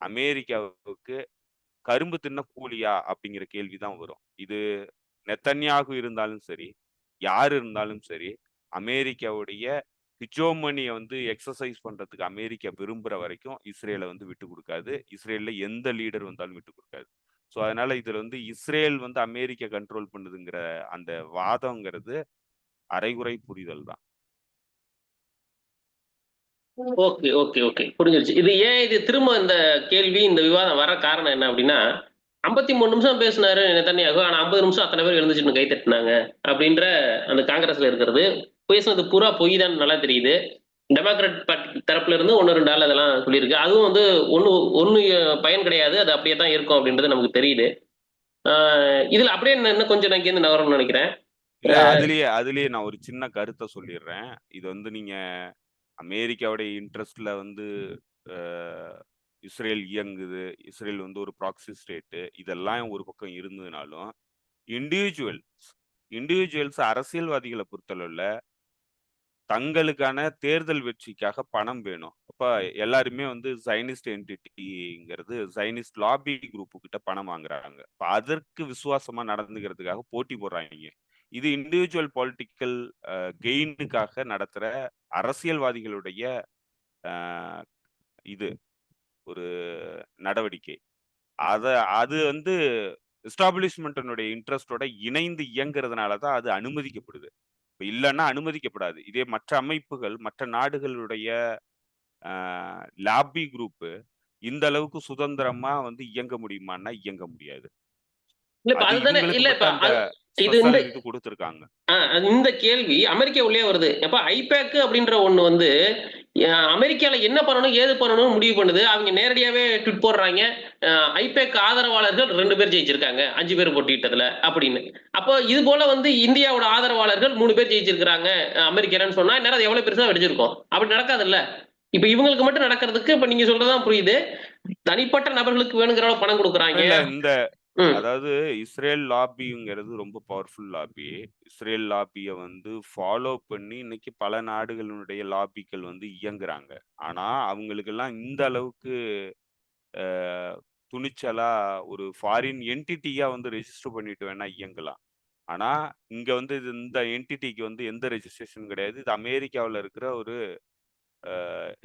அமெரிக்காவுக்கு கரும்பு தின்ன கூலியா? அப்படிங்கிற கேள்வி தான் வரும். இது நெத்தன்யாகு இருந்தாலும் சரி, யார் இருந்தாலும் சரி, அமெரிக்காவுடைய ஹிஜோமனிய வந்து எக்ஸர்சைஸ் பண்றதுக்கு அமெரிக்கா விரும்புற வரைக்கும் இஸ்ரேல வந்து விட்டுக் குடுக்காது. இஸ்ரேல்ல எந்த லீடர் வந்தாலும் விட்டுக் குடுக்காது. ஸோ அதனால இதுல வந்து இஸ்ரேல் வந்து அமெரிக்கா கண்ட்ரோல் பண்ணுதுங்கிற அந்த வாதம்ங்கிறது அரைகுறை புரிதல் தான். Okay, okay, okay. புரிஞ்சிருச்சு. இது திரும்ப இந்த கேள்வி, இந்த விவாதம் வர காரணம் என்ன அப்டின்னா, 53 நிமிஷம் பேசினாரு நெதன்யாகு. ஆனா 50 நிமிஷம் அத்தன பேர் எழுந்துச்சு நின்னு கை தட்டுனாங்க. அப்டின்ற அந்த காங்கிரஸ்ல இருக்கிறது. பேசுனது பூரா பொய் தான்னு நல்லா தெரியுது. டெமோக்ராட் பார்ட்டி தரப்புல இருந்து 1, 2 ஆள் அதெல்லாம் சொல்லியிருக்கு. அதுவும் வந்து ஒண்ணு ஒண்ணு பயன் கிடையாது. அது அப்படியே தான் இருக்கும் அப்டின்றது நமக்கு தெரியுது. ஆ இதுல அப்படியே இன்னும் கொஞ்சம் நான் இங்கேருந்து நகரணும்னு நெனைக்கிறேன். இல்ல அதிலேயே நான் ஒரு சின்ன கருத்த சொல்லிடுறேன். இது வந்து நீங்க அமெரிக்காவுடைய இன்ட்ரெஸ்ட்ல வந்து அ இஸ்ரேல் இயங்குது. இஸ்ரேல் வந்து ஒரு ப்ராக்ஸி ஸ்டேட்டு. இதெல்லாம் ஒரு பக்கம் இருந்ததுனாலும், இண்டிவிஜுவல்ஸ் இண்டிவிஜுவல்ஸ் அரசியல்வாதிகள பொறுத்தளவுல, தங்களுக்கான தேர்தல் வெற்றிக்காக பணம் வேணும். அப்ப எல்லாருமே வந்து சயனிஸ்ட் என்டிட்டிங்கிறது சயனிஸ்ட் லாபி குரூப் கிட்ட பணம் வாங்குறாங்க. இப்ப அதற்கு விசுவாசமா நடந்துக்கிறதுக்காக போட்டி போடுறாய்ங்க. இது இண்டிவிஜுவல் பொலிட்டிக்கல் கெயினுக்காக நடத்துற அரசியல்வாதிகளுடைய அ இது ஒரு நடவடிக்கை. அத அது வந்து எஸ்டாபிலிஷ்மென்ட்டினுடைய இன்ட்ரெஸ்ட்டோட இணைந்து இயங்குறதுனால தான் அது அனுமதிக்கப்படுது. இப்ப இல்லன்னா அனுமதிக்கப்படாது. இதே மற்ற அமைப்புகள், மற்ற நாடுகளுடைய அ லாபி குரூப் இந்த அளவுக்கு சுதந்திரமா வந்து இயங்க முடியுமான்னா, இயங்க முடியாது. இல்ல இப்ப அது அதுதானே இவங்களுக்கு இல்ல இப்ப மட்டும் அந்த இது இந்த ஸ்பெஷல் இது குடுத்துருக்காங்க. இந்த கேள்வி அமெரிக்கா உள்ளே வருது. எப்ப ஐபேக் அப்படின்ற ஒண்ணு வந்து அமெரிக்கால என்ன பண்ணணும், ஏது பண்ணணும்னு முடிவு பண்ணுது. அவங்க நேரடியாவே ட்வீட் போடுறாய்ங்க. ஐபேக் ஆதரவாளர்கள் 2 பேர் ஜெயிச்சிருக்காங்க. 5 பேர் போட்டியிட்டதுல அப்படின்னு. அப்போ இது போல வந்து இந்தியாவோட ஆதரவாளர்கள் 3 பேர் ஜெயிச்சிருக்கிறாங்க. அமெரிக்காலன்னு சொன்னா, இந்நேரம் அது எவ்வளவு பெருசா வெடிச்சிருக்கும். அப்படி நடக்காதுல்ல. இப்ப இவங்களுக்கு மட்டும் நடக்கிறதுக்கு இப்ப நீங்க சொல்றது தான் புரியுது. தனிப்பட்ட நபர்களுக்கு வேணுங்கிற அளவு பணம் குடுக்குறாய்ங்க. இல்ல இந்த ம். அதாவது இஸ்ரேல் லாபிங்கிறது ரொம்ப பவர்ஃபுல் லாபி. இஸ்ரேல் லாபிய வந்து ஃபாலோ பண்ணி இன்னைக்கு பல நாடுகளினுடைய லாபிக்கள் வந்து இயங்குறாங்க. ஆனா, அவங்களுக்கெல்லாம் இந்த அளவுக்கு அ துணிச்சலா ஒரு ஃபாரின் என்டிட்டியா வந்து ரெஜிஸ்டர் பண்ணிட்டு வேணா இயங்கலாம். ஆனா, இங்க வந்து இந்த என்டிட்டிக்கு வந்து எந்த ரெஜிஸ்ட்ரேஷன் கிடையாது. இது அமெரிக்காவுல இருக்கிற ஒரு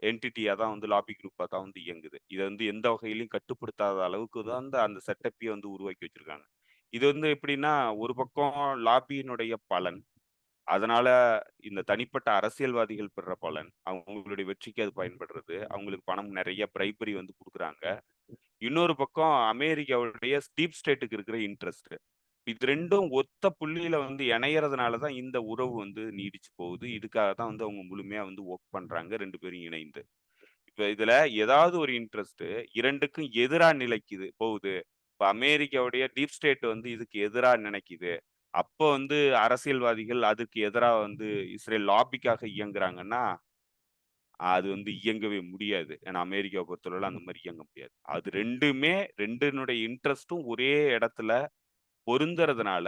என்டிட்டியா தான் வந்து லாபி குரூப்பா தான் வந்து இயங்குது. இத வந்து எந்த வகையிலயும் கட்டுப்படுத்தாத அளவுக்கு தான் அந்த செட்டப்பயே வந்து உருவாக்கி வச்சிருக்காங்க. இது வந்து எப்படின்னா, ஒரு பக்கம் லாபியினுடைய பலன். அதனால இந்த தனிப்பட்ட அரசியல்வாதிகள் பெறுற பலன். அவங்களுடைய வெற்றிக்கு அது பயன்படுறது. அவங்களுக்கு பணம் நெறைய பிரைபரி வந்து குடுக்குறாங்க. இன்னொரு பக்கம் அமெரிக்காவுடைய டீப் ஸ்டேட்டுக்கு இருக்கிற இன்ட்ரெஸ்ட். இது 2ம் ஒத்த புள்ளியில வந்து இணையறதுனால தான் இந்த உறவு வந்து நீடிச்சு போகுது. இதுக்காக தான் வந்து அவங்க முழுமையா வந்து வொர்க் பண்றாங்க 2 பேரும் இணைந்து. இப்ப இதுல ஏதாவது ஒரு இன்ட்ரெஸ்ட் 2க்கும் எதிரா நிலைக்குது போகுது. இப்ப அமெரிக்காவுடைய டீப் ஸ்டேட் வந்து இதுக்கு எதிரா நினைக்குது. அப்ப வந்து அரசியல்வாதிகள் அதுக்கு எதிரா வந்து இஸ்ரேல் லாபிக்காக இயங்குறாங்கன்னா, அது வந்து இயங்கவே முடியாது. ஏன்னா அமெரிக்காவ பொறுத்தளவுல அந்த மாரி இயங்க முடியாது. அது 2மே 2னுடைய இன்ட்ரெஸ்ட்டும் ஒரே இடத்துல பொருந்துறதுனால,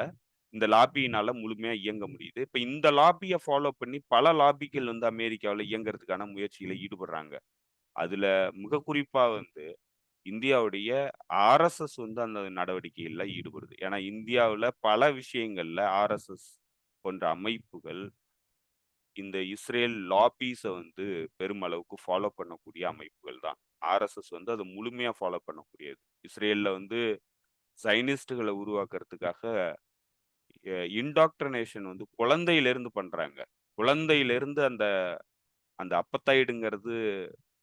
இந்த லாபியினால முழுமையா இயங்க முடியுது. இப்ப இந்த லாபிய ஃபாலோ பண்ணி பல லாபிகள் வந்து அமெரிக்காவுல இயங்குறதுக்கான முயற்சியில ஈடுபடுறாங்க. அதுல மிக குறிப்பா வந்து இந்தியாவுடைய ஆர்எஸ்எஸ் வந்து அந்த நடவடிக்கைகள்ல ஈடுபடுது. ஏன்னா இந்தியாவுல பல விஷயங்கள்ல ஆர்எஸ்எஸ் போன்ற அமைப்புகள் இந்த இஸ்ரேல் லாபீஸ வந்து பெருமளவுக்கு ஃபாலோ பண்ணக்கூடிய அமைப்புகள் தான். ஆர்எஸ்எஸ் வந்து அத முழுமையா ஃபாலோ பண்ணக்கூடியது. இஸ்ரேல்ல வந்து சைனிஸ்ட்டுகள உருவாக்குறதுக்காக இன்டாக்ட்ரினேஷன் வந்து குழந்தையிலிருந்து பண்றாங்க. குழந்தையிலிருந்து அந்த அந்த அப்பத்தைடுங்கிறது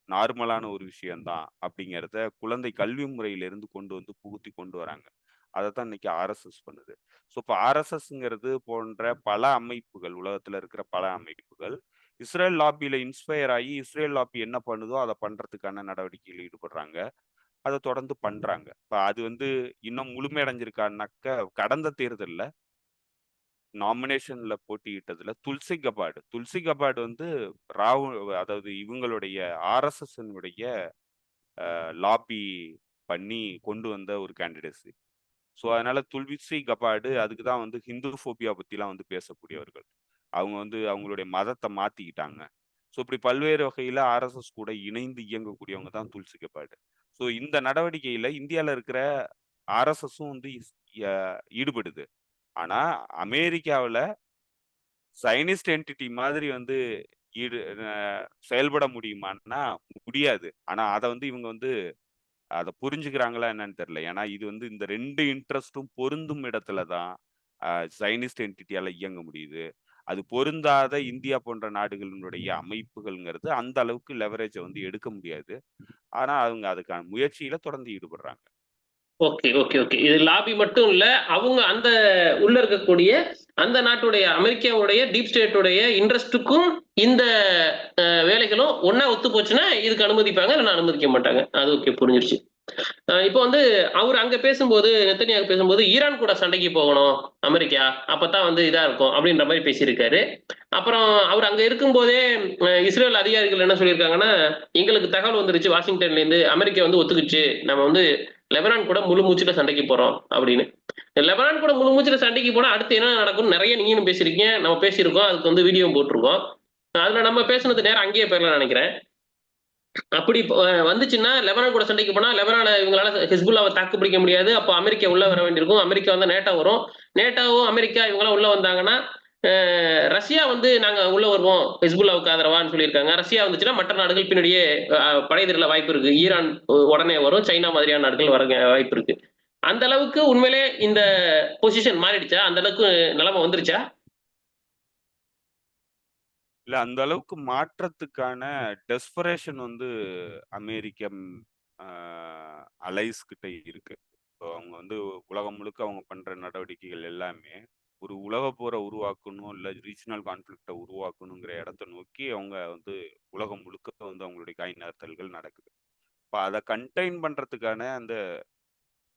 நார்மலான ஒரு விஷயம் தான் அப்படிங்கிறத குழந்தை கல்வி முறையிலிருந்து கொண்டு வந்து புகுத்தி கொண்டு வராங்க. அதத்தான் இன்னைக்கு ஆர்எஸ்எஸ் பண்ணுது. ஸோ இப்போ ஆர்எஸ்எஸ்ங்கிறது போன்ற பல அமைப்புகள், உலகத்துல இருக்கிற பல அமைப்புகள், இஸ்ரேல் லாபியில இன்ஸ்பயர் ஆயி, இஸ்ரேல் லாபி என்ன பண்ணுதோ அத பண்றதுக்கான நடவடிக்கையில ஈடுபடுறாங்க. அத தொடர்ந்து பண்றாங்க. இப்ப அது வந்து இன்னும் முழுமையடைஞ்சிருக்கான்னாக்க, கடந்த தேர்தல்ல நாமினேஷன்ல போட்டியிட்டதுல துல்சி கபாட். துல்சி கபாட் வந்து ராவு அதாவது இவங்களுடைய ஆர்எஸ்எஸ்னுடைய லாபி பண்ணி கொண்டு வந்த ஒரு கேண்டிடேட்ஸு. ஸோ அதனால துல்சி கபாடு அதுக்கு தான் வந்து ஹிந்து ஃபோபியா பத்திலாம் வந்து பேசக்கூடியவர்கள். அவங்க வந்து அவங்களுடைய மதத்த மாத்திக்கிட்டாங்க. ஸோ இப்படி பல்வேறு வகையில ஆர்எஸ்எஸ் கூட இணைந்து இயங்கக்கூடியவங்க தான் துல்சி கபாடு. ஸோ இந்த நடவடிக்கையில இந்தியால இருக்கிற ஆர்எஸ்எஸும் வந்து ஈடுபடுது. ஆனா அமெரிக்காவுல சைனிஸ்ட் என்டிட்டி மாதிரி வந்து ஈடு அ செயல்பட முடியுமான்னா முடியாது. ஆனா அத வந்து இவங்க வந்து அத புரிஞ்சுக்கிறாங்களா என்னன்னு தெரியல. ஏன்னா இது வந்து இந்த 2 இன்ட்ரெஸ்ட்டும் பொருந்தும் இடத்துல தான் சைனிஸ்ட் என்டிட்டியால இயங்க முடியுது. அது பொருந்தாத இந்தியா போன்ற நாடுகளினுடைய அமைப்புகள்ங்கிறது அந்த அளவுக்கு லெவரேஜ வந்து எடுக்க முடியாது. ஆனா அவங்க அதுக்கான முயற்சியில தொடர்ந்து ஈடுபடுறாங்க. Okay, okay, okay. இது லாபி மட்டும் இல்ல. அவங்க அந்த உள்ள இருக்கக்கூடிய அந்த நாட்டுடைய அமெரிக்காவுடைய டீப் ஸ்டேட்டுடைய இன்ட்ரெஸ்ட்டுக்கும் இந்த வேலைகளும் ஒண்ணா ஒத்து போச்சுன்னா, இதுக்கு அனுமதிப்பாங்க. இல்லன்னா அனுமதிக்க மாட்டாங்க. அது ஓகே புரிஞ்சிருச்சு. இப்போ வந்து அவரு அங்க பேசும்போது, நெத்தனியாகு பேசும்போது, ஈரான் கூட சண்டைக்கு போகணும் அமெரிக்கா. அப்பத்தான் வந்து இதா இருக்கும். அப்படின்ற மாரி பேசியிருக்காரு. அப்புறம் அவரு அங்க இருக்கும்போதே இஸ்ரேல் அதிகாரிகள் என்ன சொல்லியிருக்காங்கன்னா, எங்களுக்கு தகவல் வந்துருச்சு வாஷிங்டன்லேருந்து. அமெரிக்கா வந்து ஒத்துக்குச்சு. நம்ம வந்து லெபனான் கூட முழு மூச்சுல சண்டைக்கு போறோம் அப்படின்னு. லெபனான் கூட முழு மூச்சுல சண்டைக்கு போனா அடுத்து என்ன நடக்கும்னு நெறைய நீங்களும் பேசியிருக்கீங்க. நம்ம பேசியிருக்கோம். அதுக்கு வந்து வீடியோவும் போட்டுருக்கோம். அதுல நம்ம பேசுனது நேரா அங்கேயே போயிரலாம்னு நெனைக்கிறேன். அப்படி வந்துச்சுன்னா, லெபனான் கூட சண்டைக்கு போனா, லெபனான இவங்களால ஹிஸ்புல்லாவ தாக்கு பிடிக்க முடியாது. அப்ப அமெரிக்கா உள்ள வர வேண்டியிருக்கும். அமெரிக்கா வந்தா நேட்டோ வரும். நேட்டோவும், அமெரிக்கா இவங்கலாம் உள்ள வந்தாங்கன்னா, ரஷ்யா வந்து நாங்க உள்ள வருவோம். ஹிஸ்புல்லாவுக்கு ஆதரவான்னு சொல்லியிருக்காங்க. ரஷ்யா வந்துச்சுன்னா, மற்ற நாடுகள் பின்னாடியே படை திரள வாய்ப்பு இருக்கு. ஈரான் உடனே வரும். சைனா மாதிரியான நாடுகள் வர வாய்ப்பு இருக்கு. அந்த அளவுக்கு உண்மையிலே இந்த பொசிஷன் மாறிடுச்சா? அந்த அளவுக்கு நிலைமை வந்துருச்சா? இல்ல அந்த அளவுக்கு மாற்றத்துக்கான டெஸ்பரேஷன் வந்து அமெரிக்கன் அ அலைஸ் கிட்ட இருக்கு. இப்போ அவங்க வந்து உலகம் முழுக்க அவங்க பண்ற நடவடிக்கைகள் எல்லாமே ஒரு உலக போரை உருவாக்கணும், இல்ல ரீஜனல் கான்ஃப்ளிக்ட்ட உருவாக்கணுங்கிற இடத்த நோக்கி அவங்க வந்து உலகம் முழுக்க வந்து அவங்களுடைய கை நகர்த்தல்கள் நடக்குது. இப்ப அத கன்டெயின் பண்றதுக்கான அந்த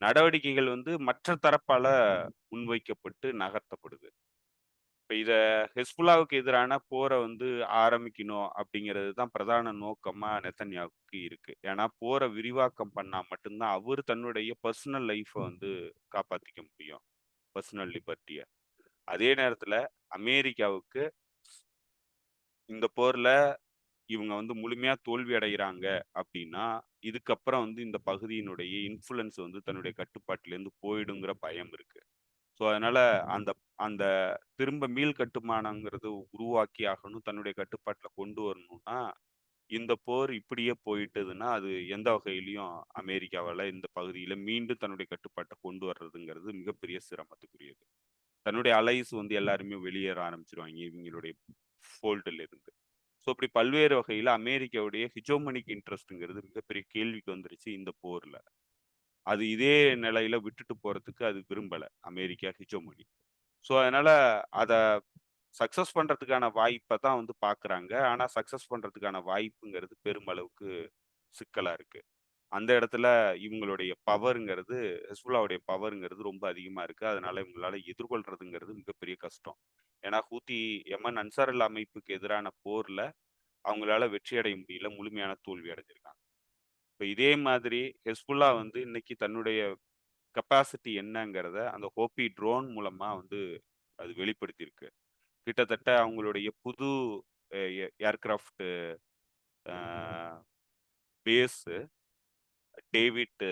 நடவடிக்கைகள் வந்து மற்ற தரப்பால முன்வைக்கப்பட்டு நகர்த்தப்படுது. இப்ப இத ஹெஸ்புல்லாவுக்கு எதிரான போர வந்து ஆரம்பிக்கணும் அப்படிங்கிறது தான் பிரதான நோக்கமா நெத்தன்யாகுக்கு இருக்கு. ஏன்னா போர விரிவாக்கம் பண்ணா மட்டும் தான் அவரு தன்னுடைய பெர்சனல் லைஃப வந்து காப்பாத்திக்க முடியும். பெர்சனல் லிபர்ட்டிய. அதே நேரத்துல அமெரிக்காவுக்கு இந்த போர்ல இவங்க வந்து முழுமையா தோல்வி அடைகிறாங்க அப்படின்னா, இதுக்கப்புறம் வந்து இந்த பகுதியினுடைய இன்ஃப்ளூயன்ஸ் வந்து தன்னுடைய கட்டுப்பாட்டிலேருந்து போயிடுங்கிற பயம் இருக்கு. ஸோ அதனால அந்த அந்த திரும்ப மீள் கட்டுமானங்கிறது உருவாக்கி ஆகணும். தன்னுடைய கட்டுப்பாட்டுல கொண்டு வரணும்னா, இந்த போர் இப்படியே போயிட்டதுன்னா, அது எந்த வகையிலயும் அமெரிக்காவால இந்த பகுதியில மீண்டும் தன்னுடைய கட்டுப்பாட்ட கொண்டு வர்றதுங்கிறது மிகப்பெரிய சிரமத்துக்குரியது. தன்னுடைய அலைஸ் வந்து எல்லாருமே வெளியேற ஆரம்பிச்சுருவாங்க இவங்களுடைய ஃபோல்டுல இருந்து. ஸோ இப்படி பல்வேறு வகையில அமெரிக்காவுடைய ஹிஜோமனிக் இன்ட்ரெஸ்ட்ங்கிறது மிகப்பெரிய கேள்விக்கு வந்துருச்சு இந்த போர்ல. அது இதே நிலையில விட்டுட்டு போறதுக்கு அது விரும்பல அமெரிக்கா ஹிஜோமனி. ஸோ அதனால அத சக்சஸ் பண்றதுக்கான வாய்ப்ப தான் வந்து பார்க்குறாங்க. ஆனா சக்சஸ் பண்றதுக்கான வாய்ப்புங்கிறது பெருமளவுக்கு சிக்கலா இருக்கு. அந்த இடத்துல இவங்களுடைய பவர்ங்கிறது ஹெஸ்புல்லாவுடைய பவர்ங்கிறது ரொம்ப அதிகமா இருக்கு. அதனால இவங்களால எதிர்கொள்றதுங்கிறது மிகப்பெரிய கஷ்டம். ஏன்னா ஹூத்தி யமன் அன்சாருல்லா அமைப்புக்கு எதிரான போர்ல அவங்களால வெற்றி அடைய முடியல. முழுமையான தோல்வி அடைஞ்சிருக்காங்க. இப்ப இதே மாதிரி ஹெஸ்புல்லா வந்து இன்னைக்கு தன்னுடைய கெப்பாசிட்டி என்னங்கிறத அந்த ஹோப்பி ட்ரோன் மூலமா வந்து அது வெளிப்படுத்தியிருக்கு. கிட்டத்தட்ட அவங்களுடைய புது ஏர்கிராஃப்ட் பேஸ் டேவிட்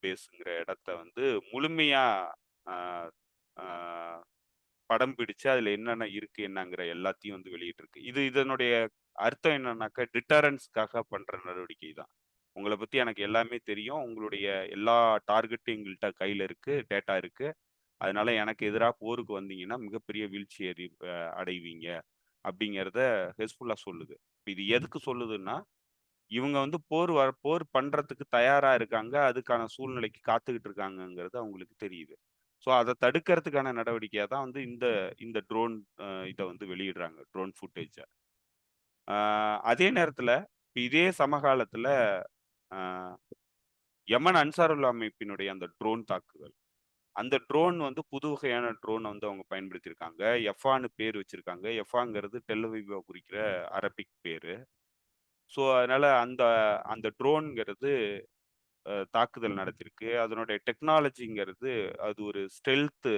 பேஸ்ங்கிற இடத்த வந்து முழுமையா ஆஹ், ஆஹ், படம் பிடிச்சு அதுல என்னென்ன இருக்கு என்னங்கிற எல்லாத்தையும் வந்து வெளியிட்டிருக்கு. இதனுடைய அர்த்தம் என்னன்னாக்கா டிட்டரன்ஸ்க்காக பண்ற நடவடிக்கை தான். உங்களை பத்தி எனக்கு எல்லாமே தெரியும். உங்களுடைய எல்லா டார்கெட்டும் எங்கள்கிட்ட கையில இருக்கு, டேட்டா இருக்கு. அதனால எனக்கு எதிராக போருக்கு வந்தீங்கன்னா மிகப்பெரிய வீழ்ச்சி அடைவீங்க அப்படிங்கிறத ஹெஸ்புல்லா சொல்லுது. இப்ப இது எதுக்கு சொல்லுதுன்னா, இவங்க வந்து போர் பண்றதுக்கு தயாரா இருக்காங்க. அதுக்கான சூழ்நிலைக்கு காத்துக்கிட்டு இருக்காங்கங்கிறது அவங்களுக்கு தெரியுது. ஸோ அத தடுக்கிறதுக்கான நடவடிக்கையா தான் வந்து இந்த இந்த ட்ரோன் இத வந்து வெளியிடுறாங்க. ட்ரோன் ஃபுட்டேஜ. அதே நேரத்துல இதே சமகாலத்துல அ யமன் அன்சாருல்லா அமைப்பினுடைய அந்த ட்ரோன் தாக்குதல். அந்த ட்ரோன் வந்து புது வகையான ட்ரோன வந்து அவங்க பயன்படுத்தியிருக்காங்க. எஃபான்னு பேர் வச்சிருக்காங்க. எஃபாங்கிறது டெல் அவிவ குறிக்கிற அரபிக் பேரு. ஸோ அதனால அந்த அந்த ட்ரோன்ங்கிறது தாக்குதல் நடத்தியிருக்கு. அதனுடைய டெக்னாலஜிங்கிறது அது ஒரு ஸ்டெல்த்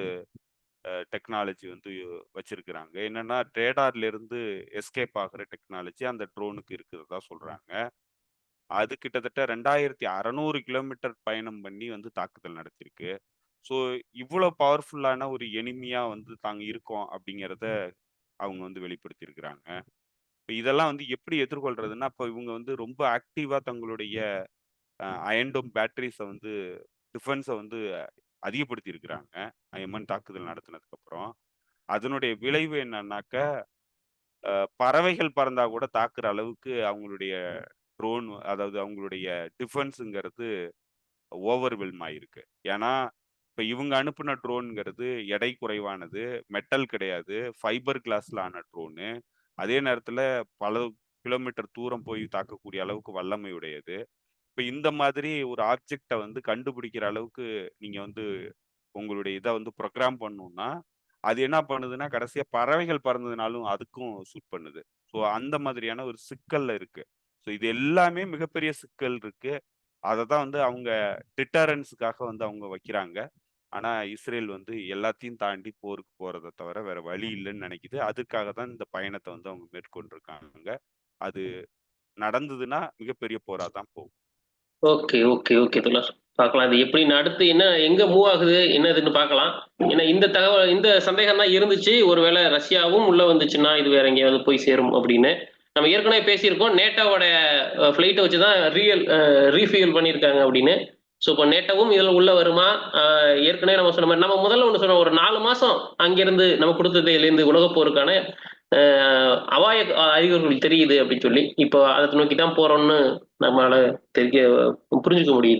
டெக்னாலஜி வந்து வச்சிருக்கிறாங்க. என்னன்னா ரேடார்ல இருந்து எஸ்கேப் ஆகுற டெக்னாலஜி அந்த ட்ரோனுக்கு இருக்கிறதா சொல்றாங்க. அது கிட்டத்தட்ட 2600 கிலோமீட்டர் பயணம் பண்ணி வந்து தாக்குதல் நடத்தியிருக்கு. ஸோ இவ்வளோ பவர்ஃபுல்லான ஒரு எனிமியா வந்து தாங்க இருக்கோம் அப்படிங்கிறத அவங்க வந்து வெளிப்படுத்தியிருக்கிறாங்க. இப்ப இதெல்லாம் வந்து எப்படி எதிர்கொள்றதுன்னா, அப்ப இவங்க வந்து ரொம்ப ஆக்டிவா தங்களுடைய அயன் டோம் பேட்டரீஸ வந்து டிஃபென்ஸ வந்து அதிகப்படுத்தி இருக்கிறாங்க. எமன் தாக்குதல் நடத்தினதுக்கு அப்புறம். அதனுடைய விளைவு என்னன்னாக்க, பறவைகள் பறந்தா கூட தாக்குற அளவுக்கு அவங்களுடைய ட்ரோன் அதாவது அவங்களுடைய டிஃபென்ஸ்ங்கிறது ஓவர்வெல்ம் ஆயிருக்கு. ஏன்னா, இப்ப இவங்க அனுப்புன ட்ரோன்ங்கிறது எடை குறைவானது, மெட்டல் கிடையாது, ஃபைபர் கிளாஸ்ல ஆன ட்ரோனு. அதே நேரத்துல பல கிலோமீட்டர் தூரம் போய் தாக்கக்கூடிய அளவுக்கு வல்லமை உடையது. இப்ப இந்த மாதிரி ஒரு ஆப்ஜெக்ட்ட வந்து கண்டுபிடிக்கிற அளவுக்கு நீங்க வந்து உங்களுடைய இத வந்து புரோகிராம் பண்ணணும்னா, அது என்ன பண்ணுதுன்னா, கடைசியா பறவைகள் பறந்ததுனாலும் அதுக்கும் சூட் பண்ணுது. ஸோ அந்த மாதிரியான ஒரு சிக்கல்ல இருக்கு. ஸோ இது எல்லாமே மிகப்பெரிய சிக்கல் இருக்கு. அததான் வந்து அவங்க டிட்டரன்ஸ்க்காக வந்து அவங்க வைக்கிறாங்க. ஆனா இஸ்ரேல் வந்து எல்லாத்தையும் தாண்டி போருக்கு போறத தவிர வேற வழி இல்லன்னு நினைக்குது. அதுக்காக தான் இந்த பயணத்த வந்து அவங்க மேற்கொண்டிருக்காங்க. அது நடந்ததுன்னா மிகப்பெரிய போரா தான் போகும். ஓகே, ஓகே, ஓகே தோழர். பார்க்கலாம். அது எப்படின்னு அடுத்து என்ன எங்க மூவ் ஆகுது, என்னதுன்னு பார்க்கலாம். ஏன்னா இந்த தகவல் இந்த சந்தேகம் தான் இருந்துச்சு. ஒருவேளை ரஷ்யாவும் உள்ள வந்துச்சுன்னா, இது வேற எங்கேயாவது போய் சேரும் அப்படின்னு. நம்ம ஏற்கனவே பேசியிருக்கோம். நேட்டோவோட ஃப்ளைட்ட வச்சு தான் ரீஃபியூல் பண்ணியிருக்காங்க அப்படின்னு. ஸோ இப்போ நேட்டோவும் இதுல உள்ள வருமா? அ ஏற்கனவே நம்ம சொன்ன மாரி நம்ம முதல்ல ஒண்ணு சொன்னோம். ஒரு 4 மாசம் அங்கிருந்து நம்ம குடுத்ததுலேருந்து உலகப் போருக்கான அ அபாய அறிகுறிகள் தெரியுது அப்படின்னு சொல்லி. இப்போ அத நோக்கி தான் போறோம்னு நம்மளால தெரிய புரிஞ்சுக்க முடியுது.